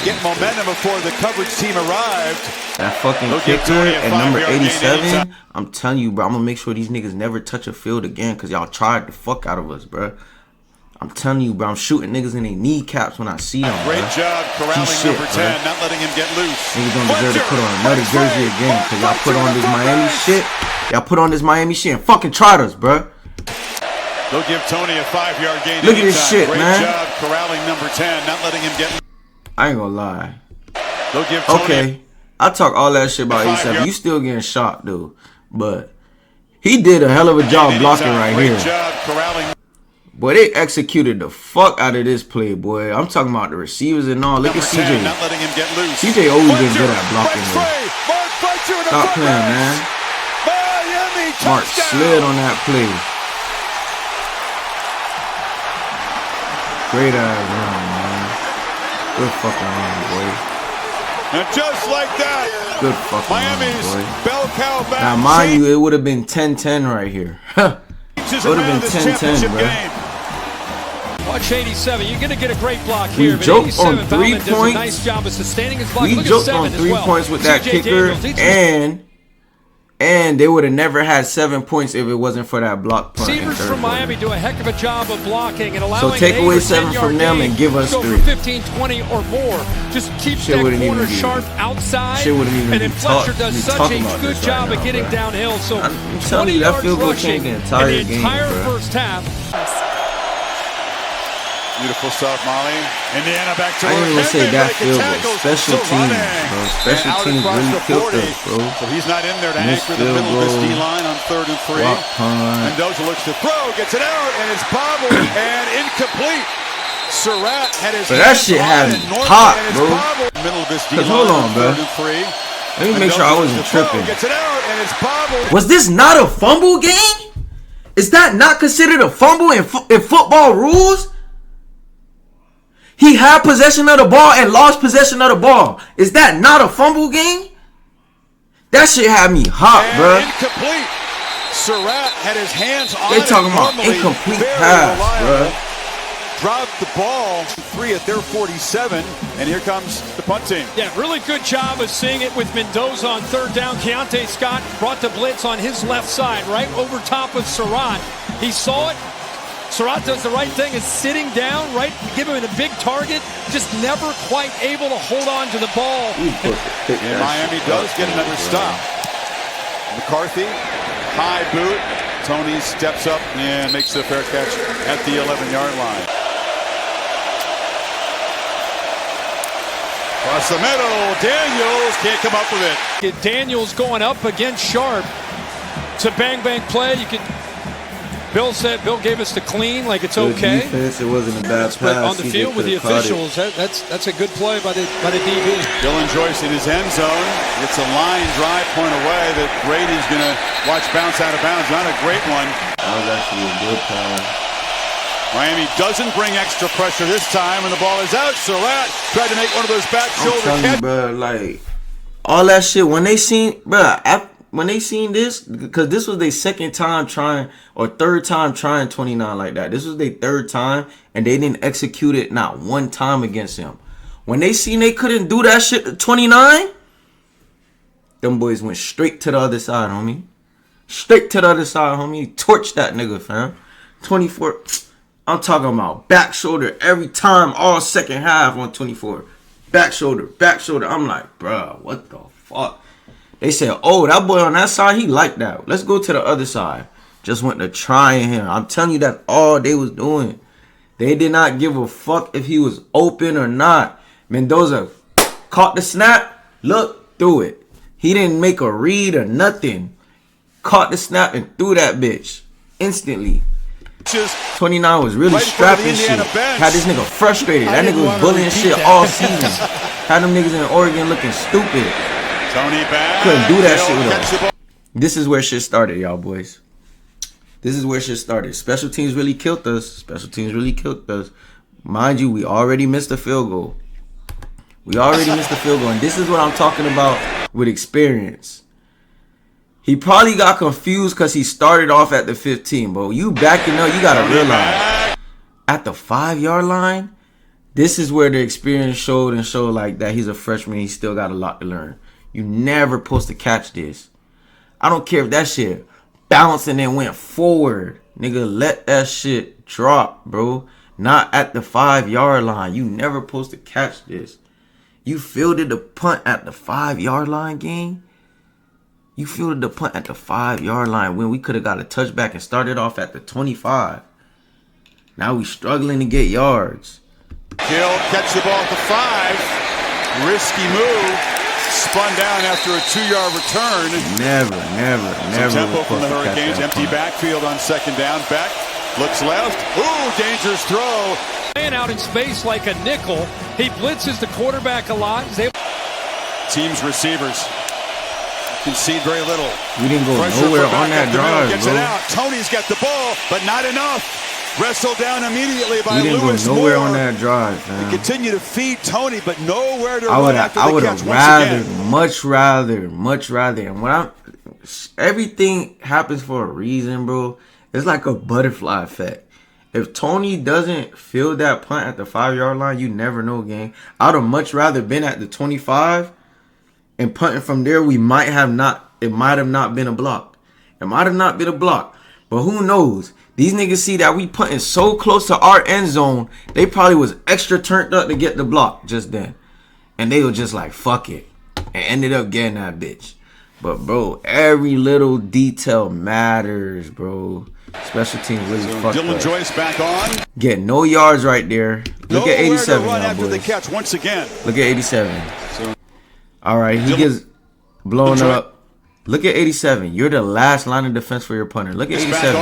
get momentum before the coverage team arrived. That fucking kicker at number 87, I'm telling you, bro, I'm going to make sure these niggas never touch a field again because y'all tried the fuck out of us, bro. I'm telling you, bro, I'm shooting niggas in their kneecaps when I see them, bro. Great job corralling number 10, not letting him get loose. Niggas don't deserve to put on another jersey again because y'all put on this Miami shit. Y'all put on this Miami shit and fucking tried us, bro. They'll give Tony a 5-yard gain. Look at this shit, Great man. Great job corralling number 10, not letting him get. I ain't gonna lie. They'll give Tony. Okay, I talk all that shit about 87. You still getting shot, dude. But he did a hell of a job blocking right here. Great job corralling. Boy, they executed the fuck out of this play, boy. I'm talking about the receivers and all. Look at CJ. Not letting him get loose. CJ always been good at blocking. Stop playing, man. Mark slid on that play. Great ass run, man. Good fucking run, boy. And just like that, good fucking Miami's run, boy. bell cow back. Now, mind you, it would have been 10-10 right here. It would have been 10-10, bro. Watch 87. You're going to get a great block here. We joked on 3 points. Does a nice job of sustaining his block. We joked on 3 points with that kicker, and they would have never had 7 points if it wasn't for that block punt. Receivers from Miami do a heck of a job of blocking and allowing. So take away 7 from them and give us 3. 15, 20 or more. Just keep that corner sharp outside. And then Fletcher does such a good job of getting downhill. So I'm telling you, that field goal changed the entire game, bro. First half. Beautiful stuff, Molly. Indiana back to I didn't even say that field goal. Special teams, bro. Special teams really killed us, bro. So he's not in there to anchor the middle of this D-line on 3rd and 3. Mendoza looks to throw, gets it out, and it's bobbled and incomplete. Surratt had his that shit had me hot, bro. Middle of this D-line hold on, bro. 3rd and 3. Let me make sure I wasn't tripping. Gets it out, and it's bobbled. Was this not a fumble game? Is that not considered a fumble in football rules? He had possession of the ball and lost possession of the ball. Is that not a fumble game? That shit had me hot, bro. Incomplete. Surratt had his hands on they talking about incomplete pass, bro. Dropped the ball. 3 at their 47, and here comes the punt team. Yeah, really good job of seeing it with Mendoza on third down. Keontae Scott brought the blitz on his left side, right over top of Surratt. He saw it. Surratt does the right thing, is sitting down, right? Give him a big target, just never quite able to hold on to the ball. And Miami does get another stop. McCarthy, high boot. Tony steps up and makes the fair catch at the 11-yard line. Across the middle, Daniels can't come up with it. Daniels going up against Sharp. It's a bang-bang play. You can. Bill gave us the clean, like it's okay. Defense, it wasn't a bad pass. But on the field with the officials, that's a good play by the DB. Dylan Joyce in his end zone. It's a line drive point away that Brady's going to watch bounce out of bounds. Not a great one. That was actually a good pass. Miami doesn't bring extra pressure this time, and the ball is out. Surratt tried to make one of those back shoulder catches. Bro, like all that shit when they seen, bro. When they seen this, because this was their second time trying or third time trying 29 like that. This was their third time, and they didn't execute it not one time against him. When they seen they couldn't do that shit to 29, them boys went straight to the other side, homie. Straight to the other side, homie. Torched that nigga, fam. 24. I'm talking about back shoulder every time, all second half on 24. Back shoulder, back shoulder. I'm like, bruh, what the fuck? They said, oh, that boy on that side, he liked that. Let's go to the other side. Just went to trying him. I'm telling you, that's all they was doing. They did not give a fuck if he was open or not. Mendoza caught the snap, looked, threw it. He didn't make a read or nothing. Caught the snap and threw that bitch instantly. 29 was really strapping shit. Had this nigga frustrated. That nigga was bullying shit all season. Had them niggas in Oregon looking stupid. Tony back. Couldn't do that shit with him. This is where shit started, y'all boys. This is where shit started. Special teams really killed us. Special teams really killed us. Mind you, we already missed a field goal. We already missed a field goal. And this is what I'm talking about with experience. He probably got confused because he started off at the 15. But you backing up, you got to realize. At the 5-yard line, this is where the experience showed like that he's a freshman. He still got a lot to learn. You never supposed to catch this. I don't care if that shit bounced and then went forward. Nigga, let that shit drop, bro. Not at the 5-yard line. You never supposed to catch this. You fielded the punt at the 5-yard line, gang. You fielded the punt at the 5-yard line when we could have got a touchback and started off at the 25. Now we struggling to get yards. Hill catch the ball at the 5. Risky move. Spun down after a 2-yard return. Never. Tempo from the Hurricanes. Empty backfield on second down. Beck looks left. Ooh, dangerous throw. Playing out in space like a nickel. He blitzes the quarterback a lot. Team's receivers concede very little. We didn't go nowhere on that drive, gets bro. it out. Tony's got the ball, but not enough. Wrestled down immediately by Lewis Moore. We didn't go nowhere on that drive, man. We continue to feed Tony, but nowhere to run after the catch. I would have much rather. And when everything happens for a reason, bro. It's like a butterfly effect. If Tony doesn't field that punt at the 5-yard line, you never know, gang. I would have much rather been at the 25 and punting from there. It might have not been a block. It might have not been a block. But who knows? These niggas see that we punting so close to our end zone, they probably was extra turned up to get the block just then. And they were just like, fuck it. And ended up getting that bitch. But, bro, every little detail matters, bro. Special teams really fucked Dylan up. Joyce back on. Get no yards right there. Look at 87, run y'all after boys. the catch once again. Look at 87. All right, he gets blown up. Look at 87. You're the last line of defense for your punter. Look at 87.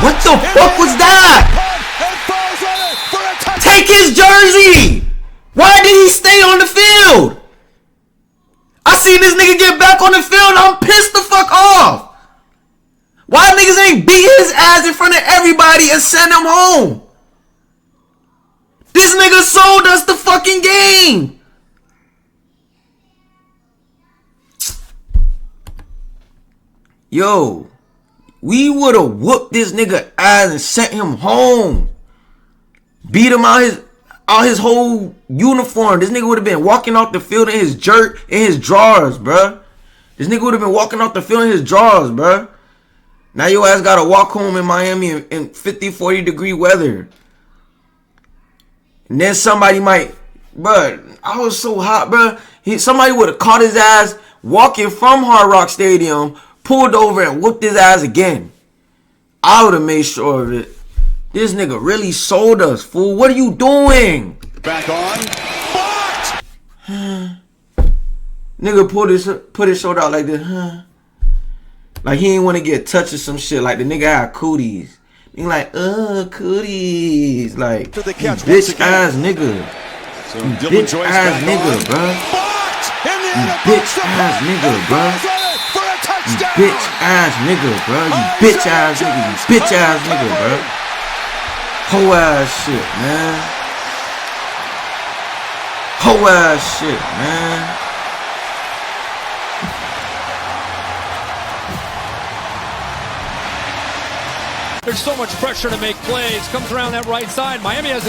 What the fuck was that? Take his jersey. Why did he stay on the field? I seen this nigga get back on the field. I'm pissed the fuck off. Why niggas ain't beat his ass in front of everybody and send him home? This nigga sold us the fucking game. Yo, we would have whooped this nigga ass and sent him home. Beat him out his whole uniform. This nigga would have been walking off the field in his jerk, in his drawers, bruh. This nigga would have been walking off the field in his drawers, bruh. Now your ass gotta walk home in Miami in 50, 40 degree weather. And then somebody might, bruh, I was so hot, bruh. Somebody would have caught his ass walking from Hard Rock Stadium, pulled over and whooped his ass again. I would have made sure of it. This nigga really sold us, fool. What are you doing? Back on. Blocked! Nigga put his shoulder out like this, huh? Like he ain't want to get touched or some shit. Like the nigga had cooties. He like, cooties. Like, to the catch bitch ass nigga. So Bitch ass nigga, bro. Bitch ass nigga, bro. Bitch ass nigga, bro. You bitch ass nigga. You bitch ass nigga, bro. Whole ass shit, man. Whole ass shit, man. There's so much pressure to make plays. Comes around that right side. Miami has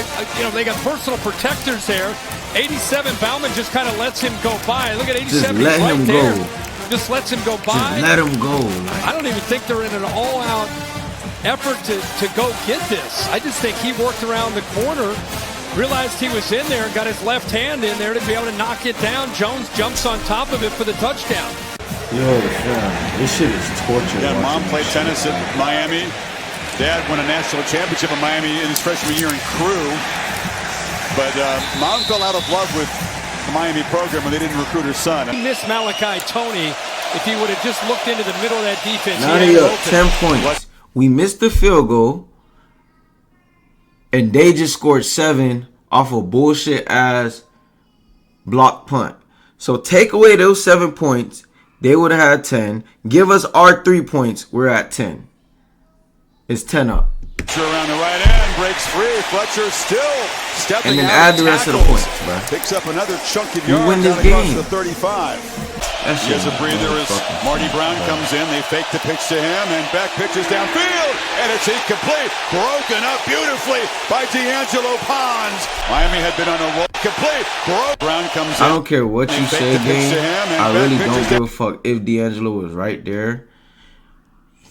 they got personal protectors there. 87 Bauman just kind of lets him go by. Look at 87. Just let him go. Just lets him go by. Just let him go. I don't even think they're in an all-out effort to go get this. I just think he worked around the corner, realized he was in there, and got his left hand in there to be able to knock it down. Jones jumps on top of it for the touchdown. Yo, this shit is torture. Yeah, mom played tennis at Miami. Dad won a national championship in Miami in his freshman year in crew. But mom fell out of love with the Miami program when they didn't recruit her son. He missed Malachi Tony. If he would have just looked into the middle of that defense. Now they up 10 points. We missed the field goal, and they just scored 7 off a bullshit ass block punt. So take away those 7 points, they would have had 10. Give us our 3 points, we're at 10. It's 10 up. Around the right end, breaks free. Fletcher still stepping and then out add the rest of the points, bro. Picks up another chunk of yards. Win this across game. The 35. Here's a breather as Marty Brown comes in. They fake the pitch to him, and back pitches downfield, and it's incomplete. Broken up beautifully by D'Angelo Pons. Miami had been on a roll. Complete. Brown comes in. I don't care what you say, game. I really don't give a fuck if D'Angelo was right there.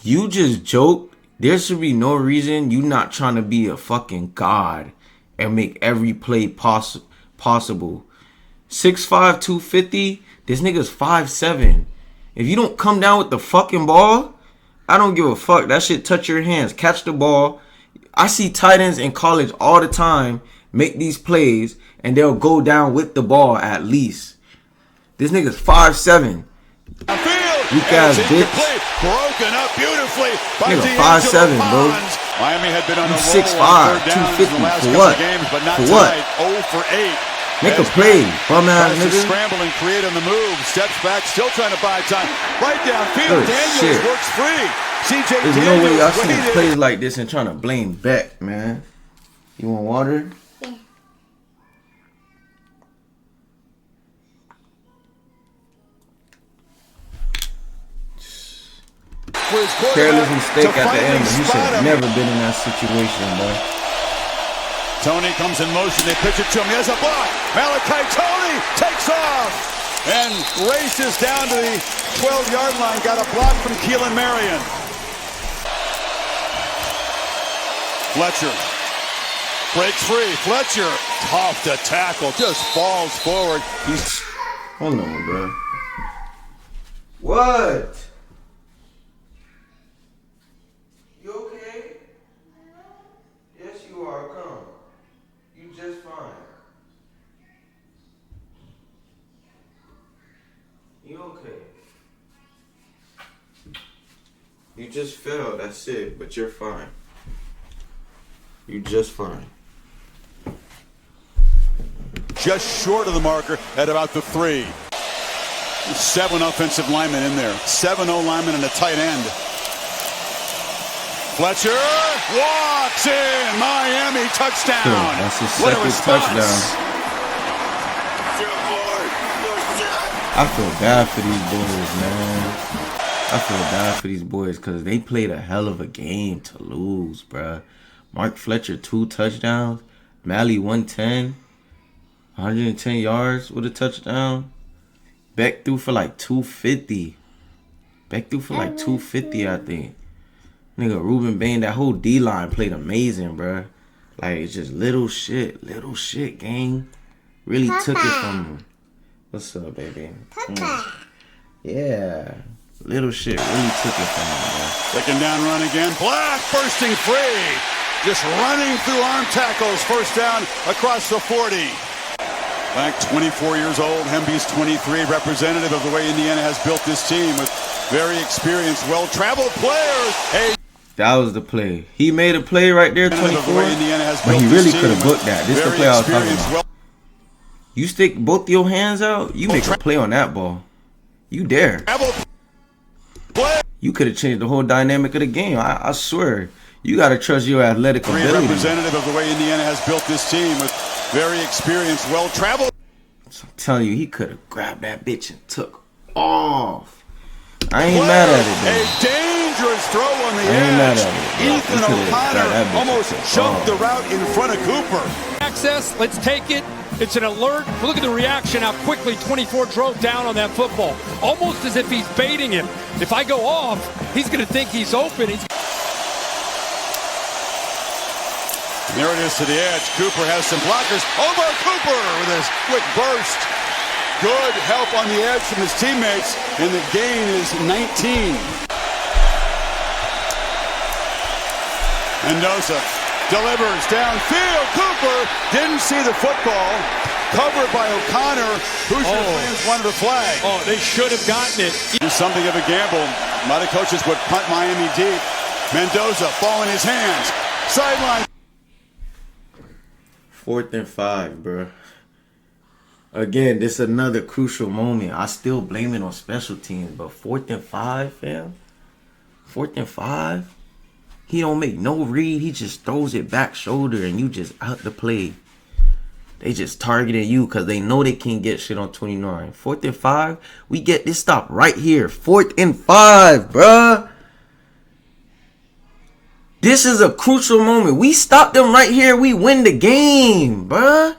You just joked. There should be no reason you not trying to be a fucking god and make every play possible. 6'5", 250. This nigga's 5'7". If you don't come down with the fucking ball, I don't give a fuck. That shit touch your hands. Catch the ball. I see tight ends in college all the time make these plays, and they'll go down with the ball at least. This nigga's 5'7". Weak ass bitch. Broken up beautifully by nigga 5'7", bro. Miami had been on a 6'5", 250. For what? For what? 0 for 8. Make a play, bum ass nigga. Scramble and create on the move. Steps back, still trying to buy time. Right downfield. Daniels works free. CJ There's Daniels no way y'all seen plays like this and trying to blame Beck, man. You want water? Yeah. Careless mistake at the end, but you should have never been in that situation, bro. Tony comes in motion. They pitch it to him. He has a block. Malachi Tony takes off and races down to the 12-yard line. Got a block from Keelan Marion. Fletcher breaks free. Fletcher, tough to tackle. Just falls forward. He's hold on, bro. What? You okay? Yes, you are. Come. You just fine. You okay? You just fell. That's it. But you're fine. You just fine. just short of the marker at about the 3. 7 offensive linemen in there. 7 O linemen and a tight end. Fletcher walks in. Miami touchdown. That's his What a second response. touchdown. I feel bad for these boys, man. I feel bad for these boys because they played a hell of a game to lose, bruh. Mark Fletcher, 2 touchdowns. Malley, 110. 110 yards with a touchdown. Beck threw for like 250. Beck threw for like 250, I think. Nigga, Ruben Bain, that whole D-line played amazing, bruh. Like, it's just little shit, gang. Really took it from him. What's up, baby? Yeah. Little shit really took it from him, bro. Second down run again. Black bursting free. Just running through arm tackles. First down across the 40. Black, 24 years old. Hemby's 23. Representative of the way Indiana has built this team with very experienced, well-traveled players. Hey. That was the play. He made a play right there, 24. But he really could have booked that. This is the play I was talking about. You stick both your hands out, you make a play on that ball. You dare. You could have changed the whole dynamic of the game. I swear. You got to trust your athletic ability. Representative of the way Indiana has built this team with very experienced, well-traveled. I'm telling you, he could have grabbed that bitch and took off. I ain't mad at it, though. A dangerous throw on the edge. Ethan O'Connor almost jumped the route in front of Cooper. Access, let's take it. It's an alert. Look at the reaction, how quickly 24 drove down on that football. Almost as if he's baiting him. If I go off, he's going to think he's open. There it is to the edge. Cooper has some blockers. Omar Cooper with his quick burst. Good help on the edge from his teammates, and the gain is 19. Mendoza delivers downfield. Cooper didn't see the football. Covered by O'Connor. Hoosiers fans wanted a flag. Oh, they should have gotten it. It's something of a gamble. A lot of coaches would punt Miami deep. Mendoza, ball in his hands. Sideline. 4th and 5, bro. Again, this is another crucial moment. I still blame it on special teams, but 4th and 5, fam. 4th and 5. He don't make no read. He just throws it back shoulder, and you just out the play. They just targeting you because they know they can't get shit on 29. 4th and 5. We get this stop right here. 4th and 5, bruh. This is a crucial moment. We stop them right here. We win the game, bruh.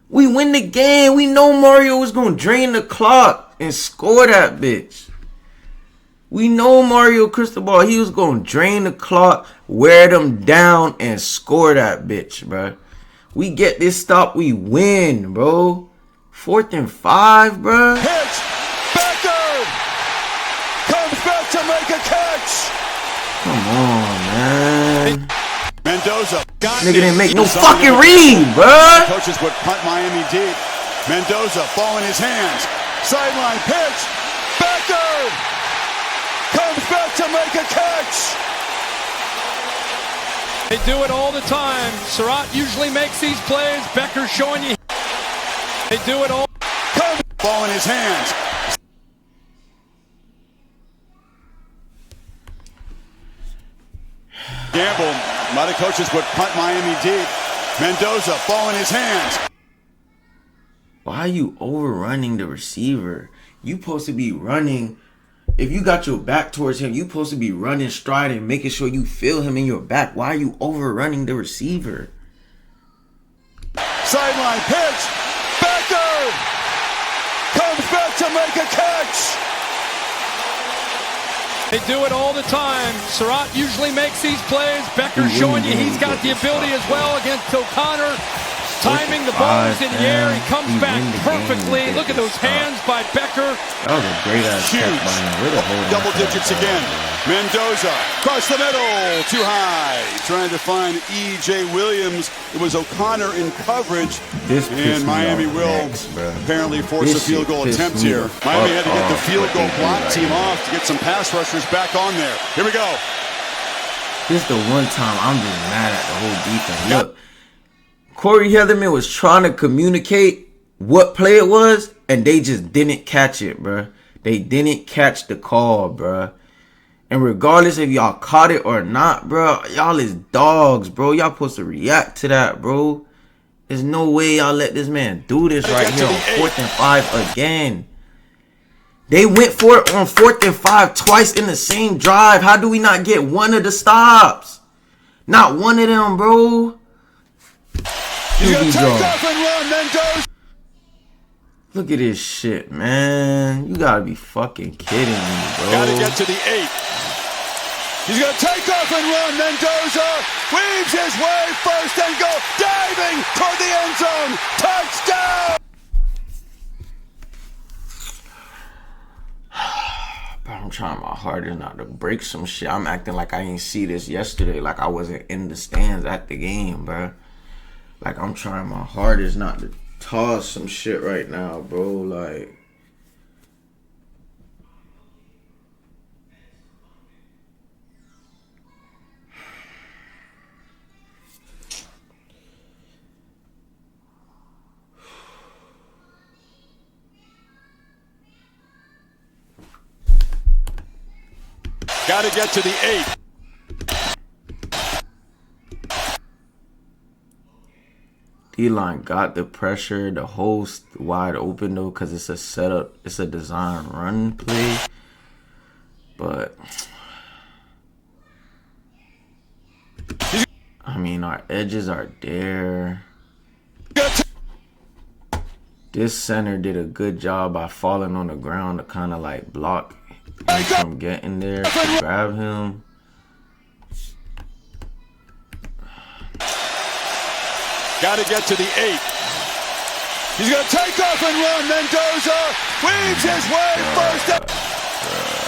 We win the game. We know Mario was going to drain the clock and score that bitch. We know Mario Cristobal. He was going to drain the clock, wear them down, and score that bitch, bruh. We get this stop. We win, bro. 4th and 5, bruh. Pitch. Becker comes back to make a catch. Come on, man. Mendoza. Nigga didn't make no fucking read, bruh. Coaches would punt Miami deep. Mendoza, ball in his hands. Sideline pitch. Becker comes back to make a catch. They do it all the time. Surratt usually makes these plays. Becker's showing you. They do it all. Ball in his hands. Gamble. A lot of coaches would punt Miami deep. Mendoza, ball in his hands. Why are you overrunning the receiver? You supposed to be running. If you got your back towards him, you supposed to be running, striding, making sure you feel him in your back. Why are you overrunning the receiver? Sideline pitch. Becker comes back to make a catch. They do it all the time. Surratt usually makes these plays. Becker's showing you he's got the ability as well against O'Connor. Timing the ball is in the air. He comes back perfectly. Look at those hands by Becker. That was a great ass catch by him. Double digits again. Mendoza across the middle, too high. Trying to find E.J. Williams. It was O'Connor in coverage. And Miami will apparently force a field goal attempt here. Miami had to get the field goal block team off to get some pass rushers back on there. Here we go. This is the one time I'm just mad at the whole defense. Look. Corey Heatherman was trying to communicate what play it was, and they just didn't catch it, bruh. They didn't catch the call, bruh. And regardless if y'all caught it or not, bro, y'all is dogs, bro. Y'all supposed to react to that, bro. There's no way y'all let this man do this right here on 4th and 5 again. They went for it on 4th and 5 twice in the same drive. How do we not get one of the stops? Not one of them, bro. He's gonna take off and run, Mendoza. Look at this shit, man. You gotta be fucking kidding me, bro. Gotta get to the 8. He's gonna take off and run, Mendoza. Weaves his way first and go diving toward the end zone. Touchdown! Bro, I'm trying my hardest not to break some shit. I'm acting like I ain't see this yesterday, like I wasn't in the stands at the game, bro. Like I'm trying my hardest not to toss some shit right now, bro. Like, got to get to the 8. D-line got the pressure. The hole's wide open, though, because it's a setup. It's a design run play. But, I mean, our edges are there. This center did a good job by falling on the ground to kind of, like, block him from getting there to grab him. Got to get to the 8. He's going to take off and run. Mendoza weaves his way first.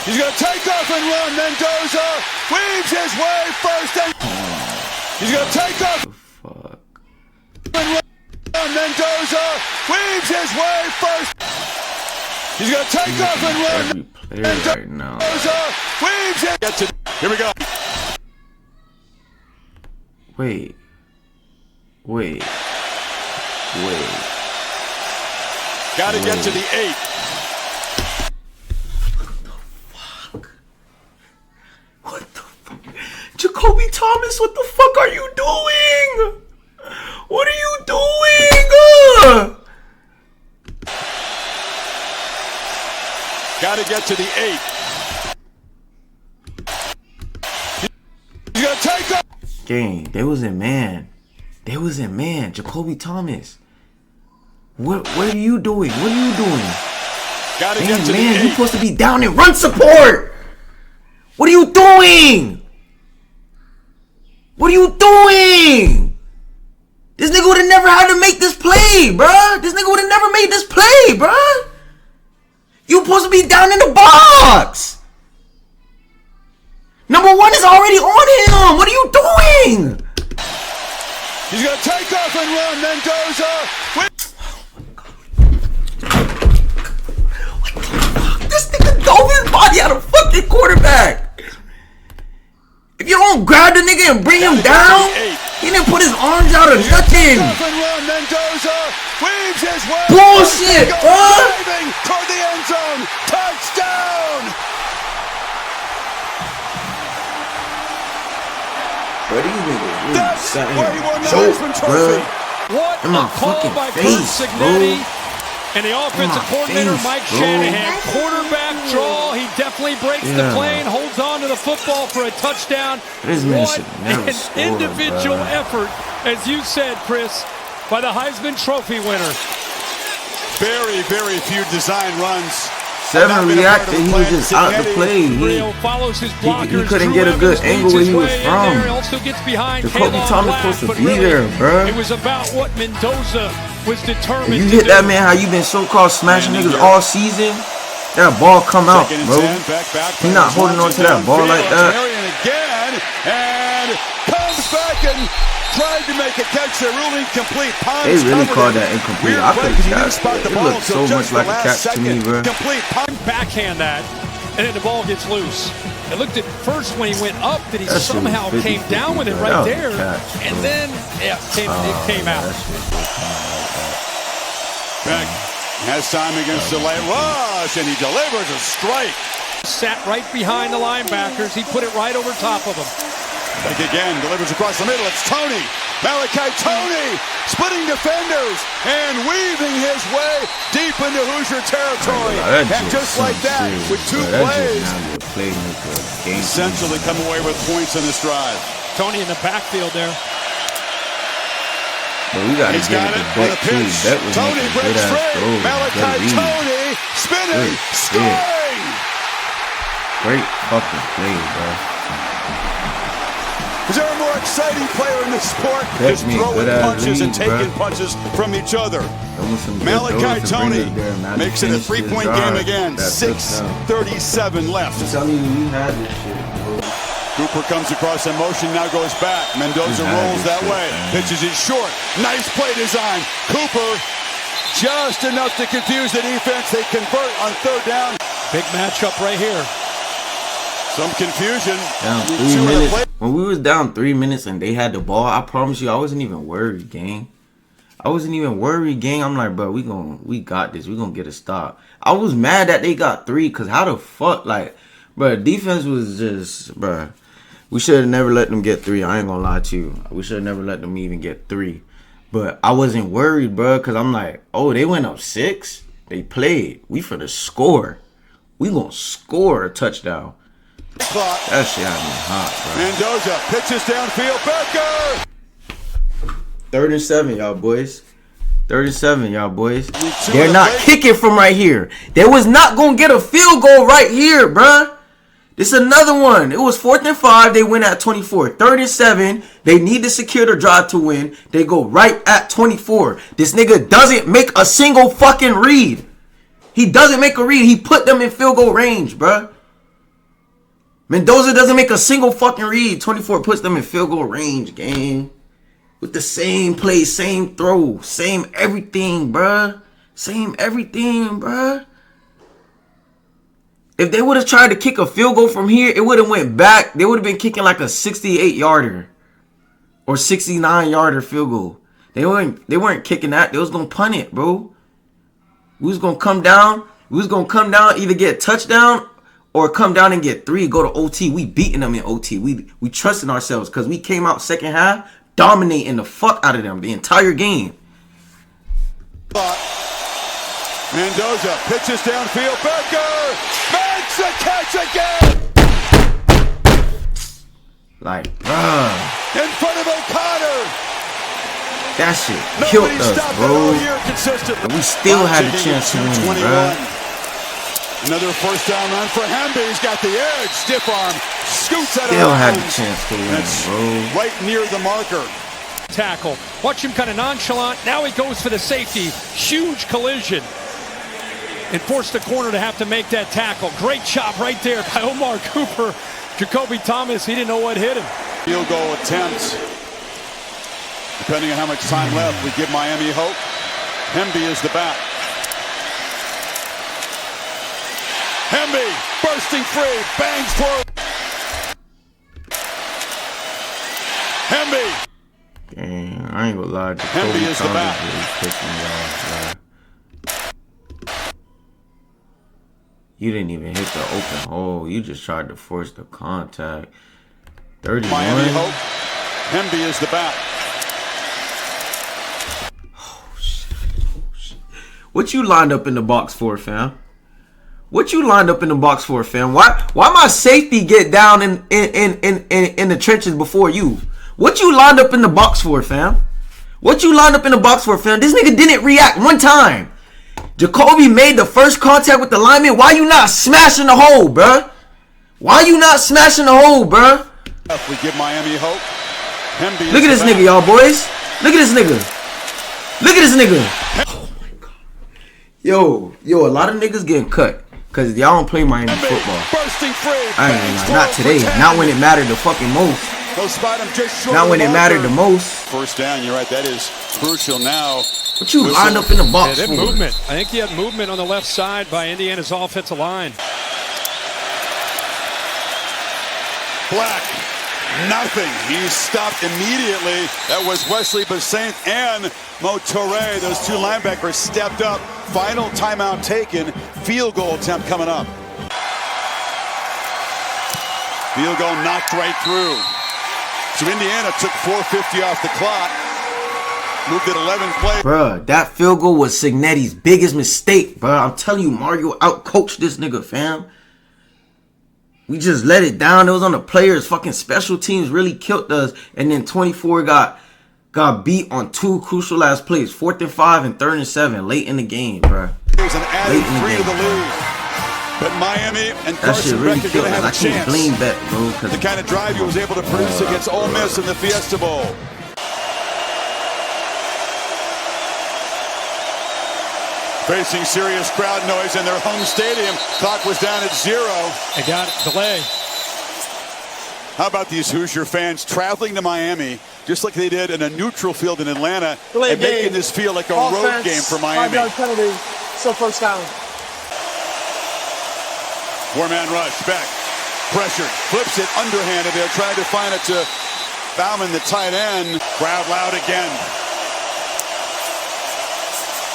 He's going to take off and run. Mendoza weaves his way first. He's going to take off and run. Mendoza weaves his way first. He's going to take off and run. Right now. Mendoza weaves his. Here we go. Wait. Gotta get to the 8. What the fuck? Jacoby Thomas, what the fuck are you doing? What are you doing? Gotta get to the 8. He's gonna take off. Gang, they was in man. Jacoby Thomas. What are you doing? What are you doing? Gotta get to the 8. You're supposed to be down in run support. What are you doing? What are you doing? This nigga would have never had to make this play, bruh. This nigga would have never made this play, bruh. You supposed to be down in the box. Number 1 is already on him. What are you doing? He's going to take off and run, Mendoza. What the fuck? This nigga dove his body out of fucking quarterback. If you don't grab the nigga and bring him down, he didn't put his arms out or nothing. Bullshit, bro. Toward the end zone. Touchdown. Bro, these niggas really something choke, bro. What in my a call fucking by face, Kurt bro. Signetti. And the offensive coordinator, face, Mike bro. Shanahan, quarterback draw. He definitely breaks the play and holds on to the football for a touchdown. This man What should never an score, individual bro. effort, as you said, Chris, by the Heisman Trophy winner. Very, very few design runs. 7 reacted, he was just out the play. Follows his blockers. He couldn't get a good angle where he was from. Also gets behind Jacoby Thomas supposed to be there, bro. It was about what Mendoza was determined If you to hit do. that man how you been so-called smashing niggas all season, that ball come out, bro. He not holding on to that ball like that. Again, and comes back and tried to make a catch. They're ruling complete. They really called that incomplete. I could have catched it. It looked so much like a catch to me, bro. Backhand that, and then the ball gets loose. It looked at first when he went up that he somehow came down with it right there, and then it came out. Beck has time against the late rush, and he delivers a strike. Sat right behind the linebackers. He put it right over top of them. Back again, delivers across the middle. It's Tony. Malachi Tony splitting defenders and weaving his way deep into Hoosier territory. And just like that, with 2 plays, essentially come away with points in this drive. Tony in the backfield there. But we gotta get it to Beck too. Beck was Tony breaks free. Malachi Tony spinning, scoring. Great fucking play, bro. Is there a more exciting player in this sport? Just throwing punches and taking punches from each other. Malachi Tony makes it a 3-point game again. 6:37 left. I'm telling you, we had this shit, bro. Cooper comes across in motion, now goes back. Mendoza rolls that way. Pitches it short. Nice play design. Cooper just enough to confuse the defense. They convert on 3rd down. Big matchup right here. Some confusion. Down 3 minutes. When we was down 3 minutes and they had the ball, I promise you, I wasn't even worried, gang. I wasn't even worried, gang. I'm like, bro, we got this. We gonna get a stop. I was mad that they got 3, cause how the fuck, like, bro, defense was just, bro. We should have never let them get 3. I ain't gonna lie to you. We should have never let them even get 3. But I wasn't worried, bro, cause I'm like, oh, they went up 6. They played. We for the score. We gonna score a touchdown. That shit had me hot, bro. Mendoza pitches downfield. Becker. 3rd and 7, y'all boys. 3rd and 7, y'all boys. They're not kicking from right here. They was not gonna get a field goal right here, bruh. This is another one. It was 4th and 5. They win at 24. 3rd and 7. They need to secure the drive to win. They go right at 24. This nigga doesn't make a single fucking read. He doesn't make a read. He put them in field goal range, bruh. Mendoza doesn't make a single fucking read. 24 puts them in field goal range, gang. With the same play, same throw, same everything, bruh. Same everything, bruh. If they would have tried to kick a field goal from here, it would have went back. They would have been kicking like a 68-yarder or 69-yarder field goal. They weren't kicking that. They was going to punt it, bro. We was going to come down. We was going to come down, either get a touchdown or come down and get 3, go to OT. We beating them in OT. We trusting ourselves because we came out second half dominating the fuck out of them the entire game. Mendoza pitches downfield. Becker makes a catch again. Like, bruh. In front of O'Connor. That shit killed us, bro. And we still had a chance to win, bruh. Another first down run for Hemby. He's got the edge. Stiff arm. Scoots out of Still had a chance to win, bro. Right near the marker. Tackle. Watch him kind of nonchalant. Now he goes for the safety. Huge collision. And forced the corner to have to make that tackle. Great job right there by Omar Cooper. Jacoby Thomas, he didn't know what hit him. Field goal attempts. Depending on how much time left, we give Miami hope. Hemby is the back. Hemby bursting free, bangs forward. Hemby. Dang, I ain't gonna lie. Hemby is the back. You didn't even hit the open hole. You just tried to force the contact. 31. Miami hope. Hemby is the back. Oh shit. What you lined up in the box for, fam? What you lined up in the box for, fam? Why my safety get down in the trenches before you? What you lined up in the box for, fam? What you lined up in the box for, fam? This nigga didn't react one time. Jacoby made the first contact with the lineman. Why you not smashing the hole, bruh? Why you not smashing the hole, bruh? We give Miami hope. Hemby. Look at this nigga, y'all boys. Look at this nigga. Look at this nigga. Oh my god. Yo, a lot of niggas getting cut. Cause y'all don't play Miami football. I ain't gonna lie, not today. Not when it mattered the fucking most. Not when it mattered the most. First down, you're right. That is crucial now. What you lined up in the box for? Movement. I think he had movement on the left side by Indiana's offensive line. Black, nothing. He's stopped immediately. That was Wesley Bassint and Motoré. Those two linebackers stepped up. Final timeout taken. Field goal attempt coming up. Field goal knocked right through. So Indiana took 4:50 off the clock. Moved it 11 plays. Bruh, that field goal was Cignetti's biggest mistake, bruh. I'm telling you, Mario outcoached this nigga, fam. We just let it down. It was on the players. Fucking special teams really killed us. And then 24 got beat on 2 crucial last plays. 4th and 5 and 3rd and 7 late in the game, bruh. There's an added 3 to the lead. But Miami and Carson really Beck are going to have a chance. Blame Beck, bro, the kind of drive he was able to produce against Ole Miss in the Fiesta Bowl. Facing serious crowd noise in their home stadium. Clock was down at 0. They got it. Delay. How about these Hoosier fans traveling to Miami, just like they did in a neutral field in Atlanta, and making this feel like a road game for Miami. 5-yard penalty, so first down. 4-man rush, Beck, pressured, flips it underhanded. They're trying to find it to Bauman, the tight end. Crowd loud again.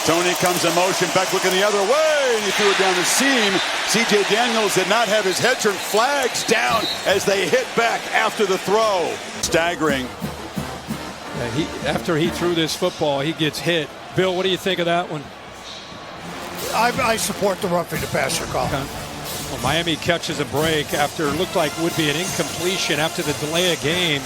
Tony comes in motion, Beck looking the other way, and he threw it down the seam. C.J. Daniels did not have his head turned. Flags down as they hit Beck after the throw. Staggering. After he threw this football, he gets hit. Bill, what do you think of that one? I support the roughing the passer call. Okay. Well, Miami catches a break after it looked like would be an incompletion after the delay of game.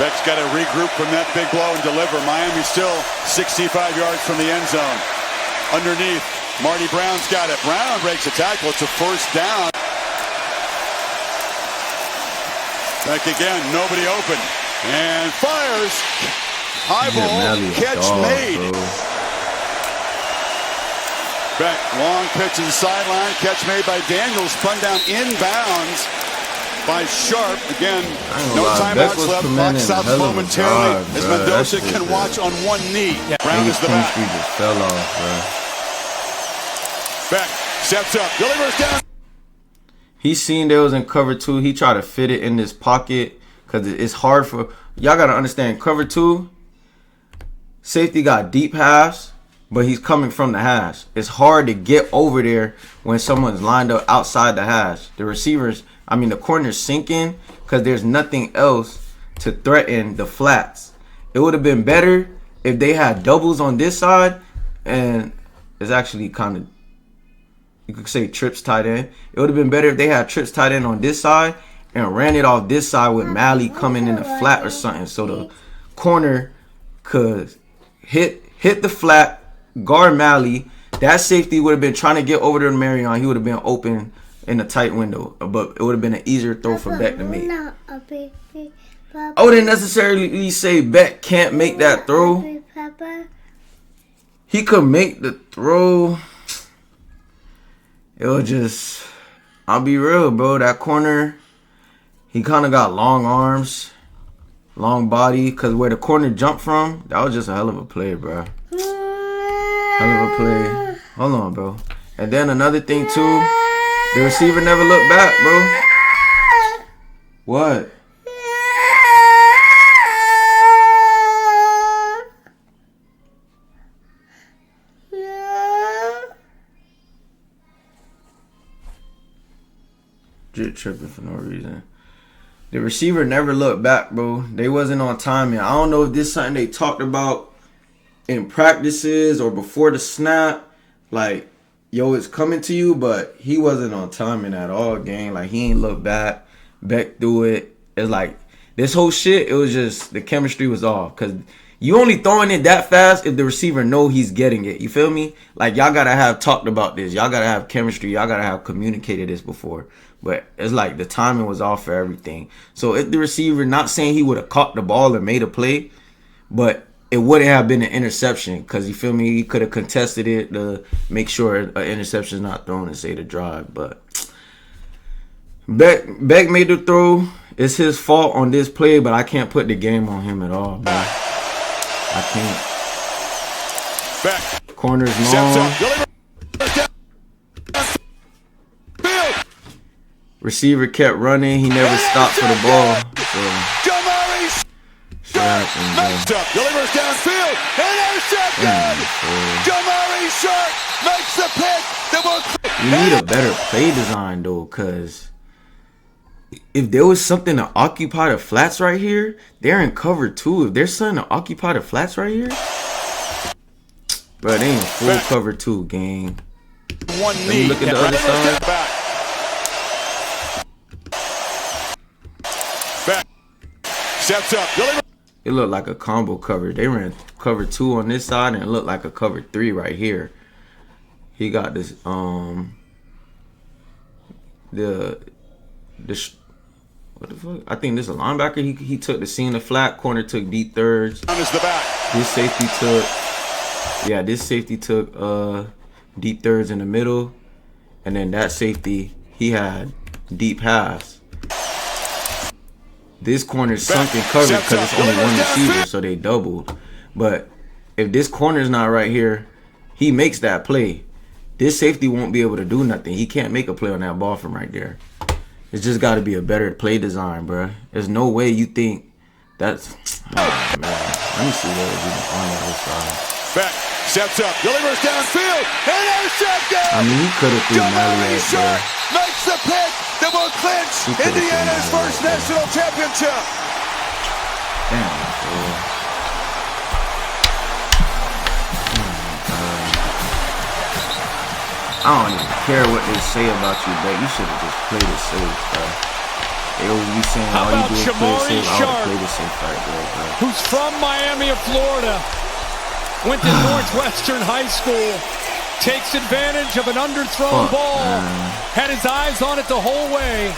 Beck's got to regroup from that big blow and deliver. Miami still 65 yards from the end zone. Underneath, Marty Brown's got it. Brown breaks a tackle. It's a first down. Beck again, nobody open. And fires. High ball, catch made. Beck, long pitch to the sideline. Catch made by Daniels. Spun down inbounds by Sharp. Again, no timeouts left. Clock stops momentarily as Mendoza can watch on one knee. Yeah. Brown is the back. Just fell off, bro. Beck steps up, delivers down. He seen they was in cover 2. He tried to fit it in this pocket because it's hard for y'all. Gotta understand, cover 2. Safety got deep halves, but he's coming from the hash. It's hard to get over there when someone's lined up outside the hash. The receivers, the corner's sinking because there's nothing else to threaten the flats. It would have been better if they had doubles on this side, and it's actually kind of, you could say trips tight end. It would have been better if they had trips tight end on this side and ran it off this side with Malley coming in the flat or something, so the corner could hit the flat, guard Malley. That safety would have been trying to get over to Marion. He would have been open in a tight window, but it would have been an easier throw for Beck to make. I wouldn't necessarily say Beck can't make that throw. He could make the throw. It was just, I'll be real, bro. That corner, he kind of got long arms, long body, because where the corner jumped from, that was just a hell of a play, bro. Hell of a play. Hold on, bro. And then another thing, too, the receiver never looked back, bro. What? Jit tripping for no reason. The receiver never looked back, bro. They wasn't on timing. I don't know if this is something they talked about in practices or before the snap. Like, yo, it's coming to you, but he wasn't on timing at all, gang. Like, he ain't look back. Beck threw it. It's like, this whole shit, it was just, the chemistry was off. Because you only throwing it that fast if the receiver know he's getting it. You feel me? Like, y'all got to have talked about this. Y'all got to have chemistry. Y'all got to have communicated this before. But it's like the timing was off for everything. So if the receiver, not saying he would have caught the ball and made a play, but it wouldn't have been an interception. Because, you feel me, he could have contested it to make sure an interception is not thrown and say the drive. But Beck made the throw. It's his fault on this play, but I can't put the game on him at all, bro. I can't. Beck. Corner's long. Receiver kept running. He never stopped for the ball. So, delivers downfield. Intercepted. Jamari Sharp makes the pick. You need a better play design, though, because if there was something to occupy the flats right here, they're in cover 2. If there's something to occupy the flats right here, bro, they in full cover 2, gang. One knee. Look at the other side. Back. Steps up. It looked like a combo cover. They ran cover 2 on this side, and it looked like a cover 3 right here. He got this what the fuck? I think this is a linebacker. He took the seam, the flat corner took deep thirds. This safety took deep thirds in the middle, and then that safety he had deep halves. This corner is sunken covered because it's only one receiver, so they doubled. But if this corner is not right here, he makes that play. This safety won't be able to do nothing. He can't make a play on that ball from right there. It's just got to be a better play design, bro. There's no way you think that's... Oh, man. Let me see what is even on the other side. Back, steps up, delivers downfield, intercepted! I mean, he could have threw Mally out there. Makes the pick that will clinch Indiana's first national championship. Damn, bro. I don't even care what they say about you, but you should have just played it safe, bro. They always be saying all you do is play it safe. I would have played it safe right there, bro. Who's from Miami of Florida, went to Northwestern High School, takes advantage of an underthrown ball, had his eyes on it the whole way.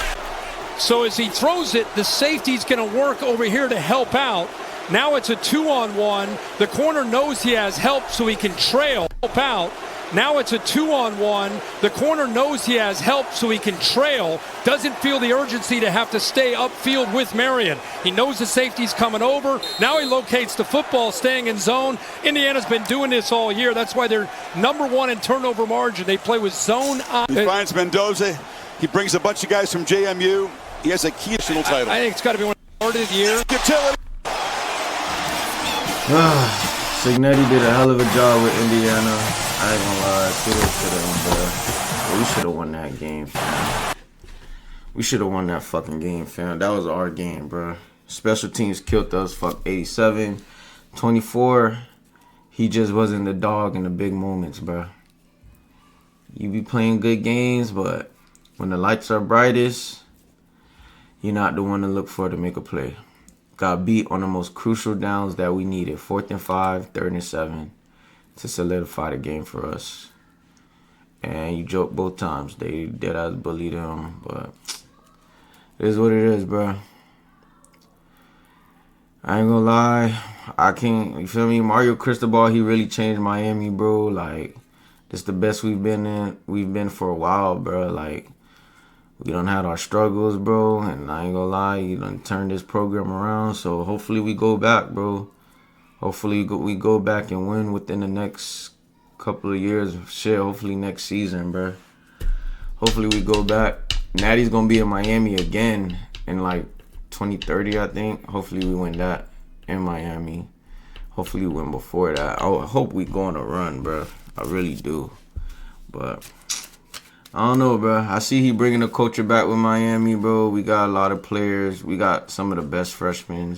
So as he throws it, the safety's going to work over here to help out. Now it's a 2-on-1. The corner knows he has help, so he can trail, help out. Now it's a 2-on-1. The corner knows he has help, so he can trail. Doesn't feel the urgency to have to stay upfield with Marion. He knows the safety's coming over. Now he locates the football, staying in zone. Indiana's been doing this all year. That's why they're #1 in turnover margin. They play with zone. He finds Mendoza. He brings a bunch of guys from JMU. He has a key national title. I think it's got to be one of the of the year. Cignetti did a hell of a job with Indiana. I ain't gonna lie, kudos to them, bro. We should have won that game, fam. We should have won that fucking game, fam. That was our game, bro. Special teams killed us, fuck 87. 24, he just wasn't the dog in the big moments, bro. You be playing good games, but when the lights are brightest, you're not the one to look for to make a play. Got beat on the most crucial downs that we needed. 4th and 5, 3rd and 7 to solidify the game for us. And you joke both times. They deadass bullied him, but it is what it is, bro. I ain't gonna lie. I can't, you feel me? Mario Cristobal, he really changed Miami, bro. Like, this the best we've been for a while, bro. Like, we done had our struggles, bro, and I ain't gonna lie, you done turned this program around, so hopefully we go back, bro. Hopefully we go back and win within the next couple of years. Shit, hopefully next season, bro. Hopefully we go back. Natty's gonna be in Miami again in like 2030, I think. Hopefully we win that in Miami. Hopefully we win before that. I hope we go on a run, bro. I really do. But I don't know, bro. I see he bringing the culture back with Miami, bro. We got a lot of players. We got some of the best freshmen.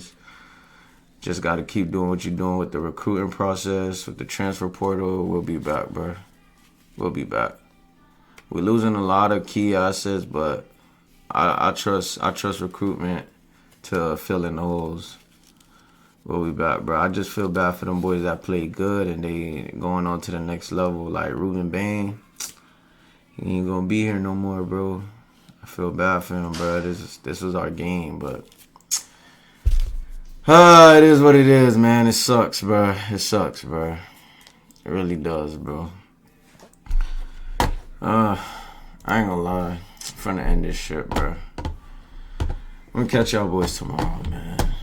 Just got to keep doing what you're doing with the recruiting process, with the transfer portal. We'll be back, bro. We'll be back. We're losing a lot of key assets, but I trust recruitment to fill in the holes. We'll be back, bro. I just feel bad for them boys that played good and they going on to the next level, like Ruben Bain. He ain't gonna be here no more, bro. I feel bad for him, bro. This was our game, but it is what it is, man. It sucks, bro. It sucks, bro. It really does, bro. I ain't gonna lie. I'm finna end this shit, bro. I'm gonna catch y'all boys tomorrow, man.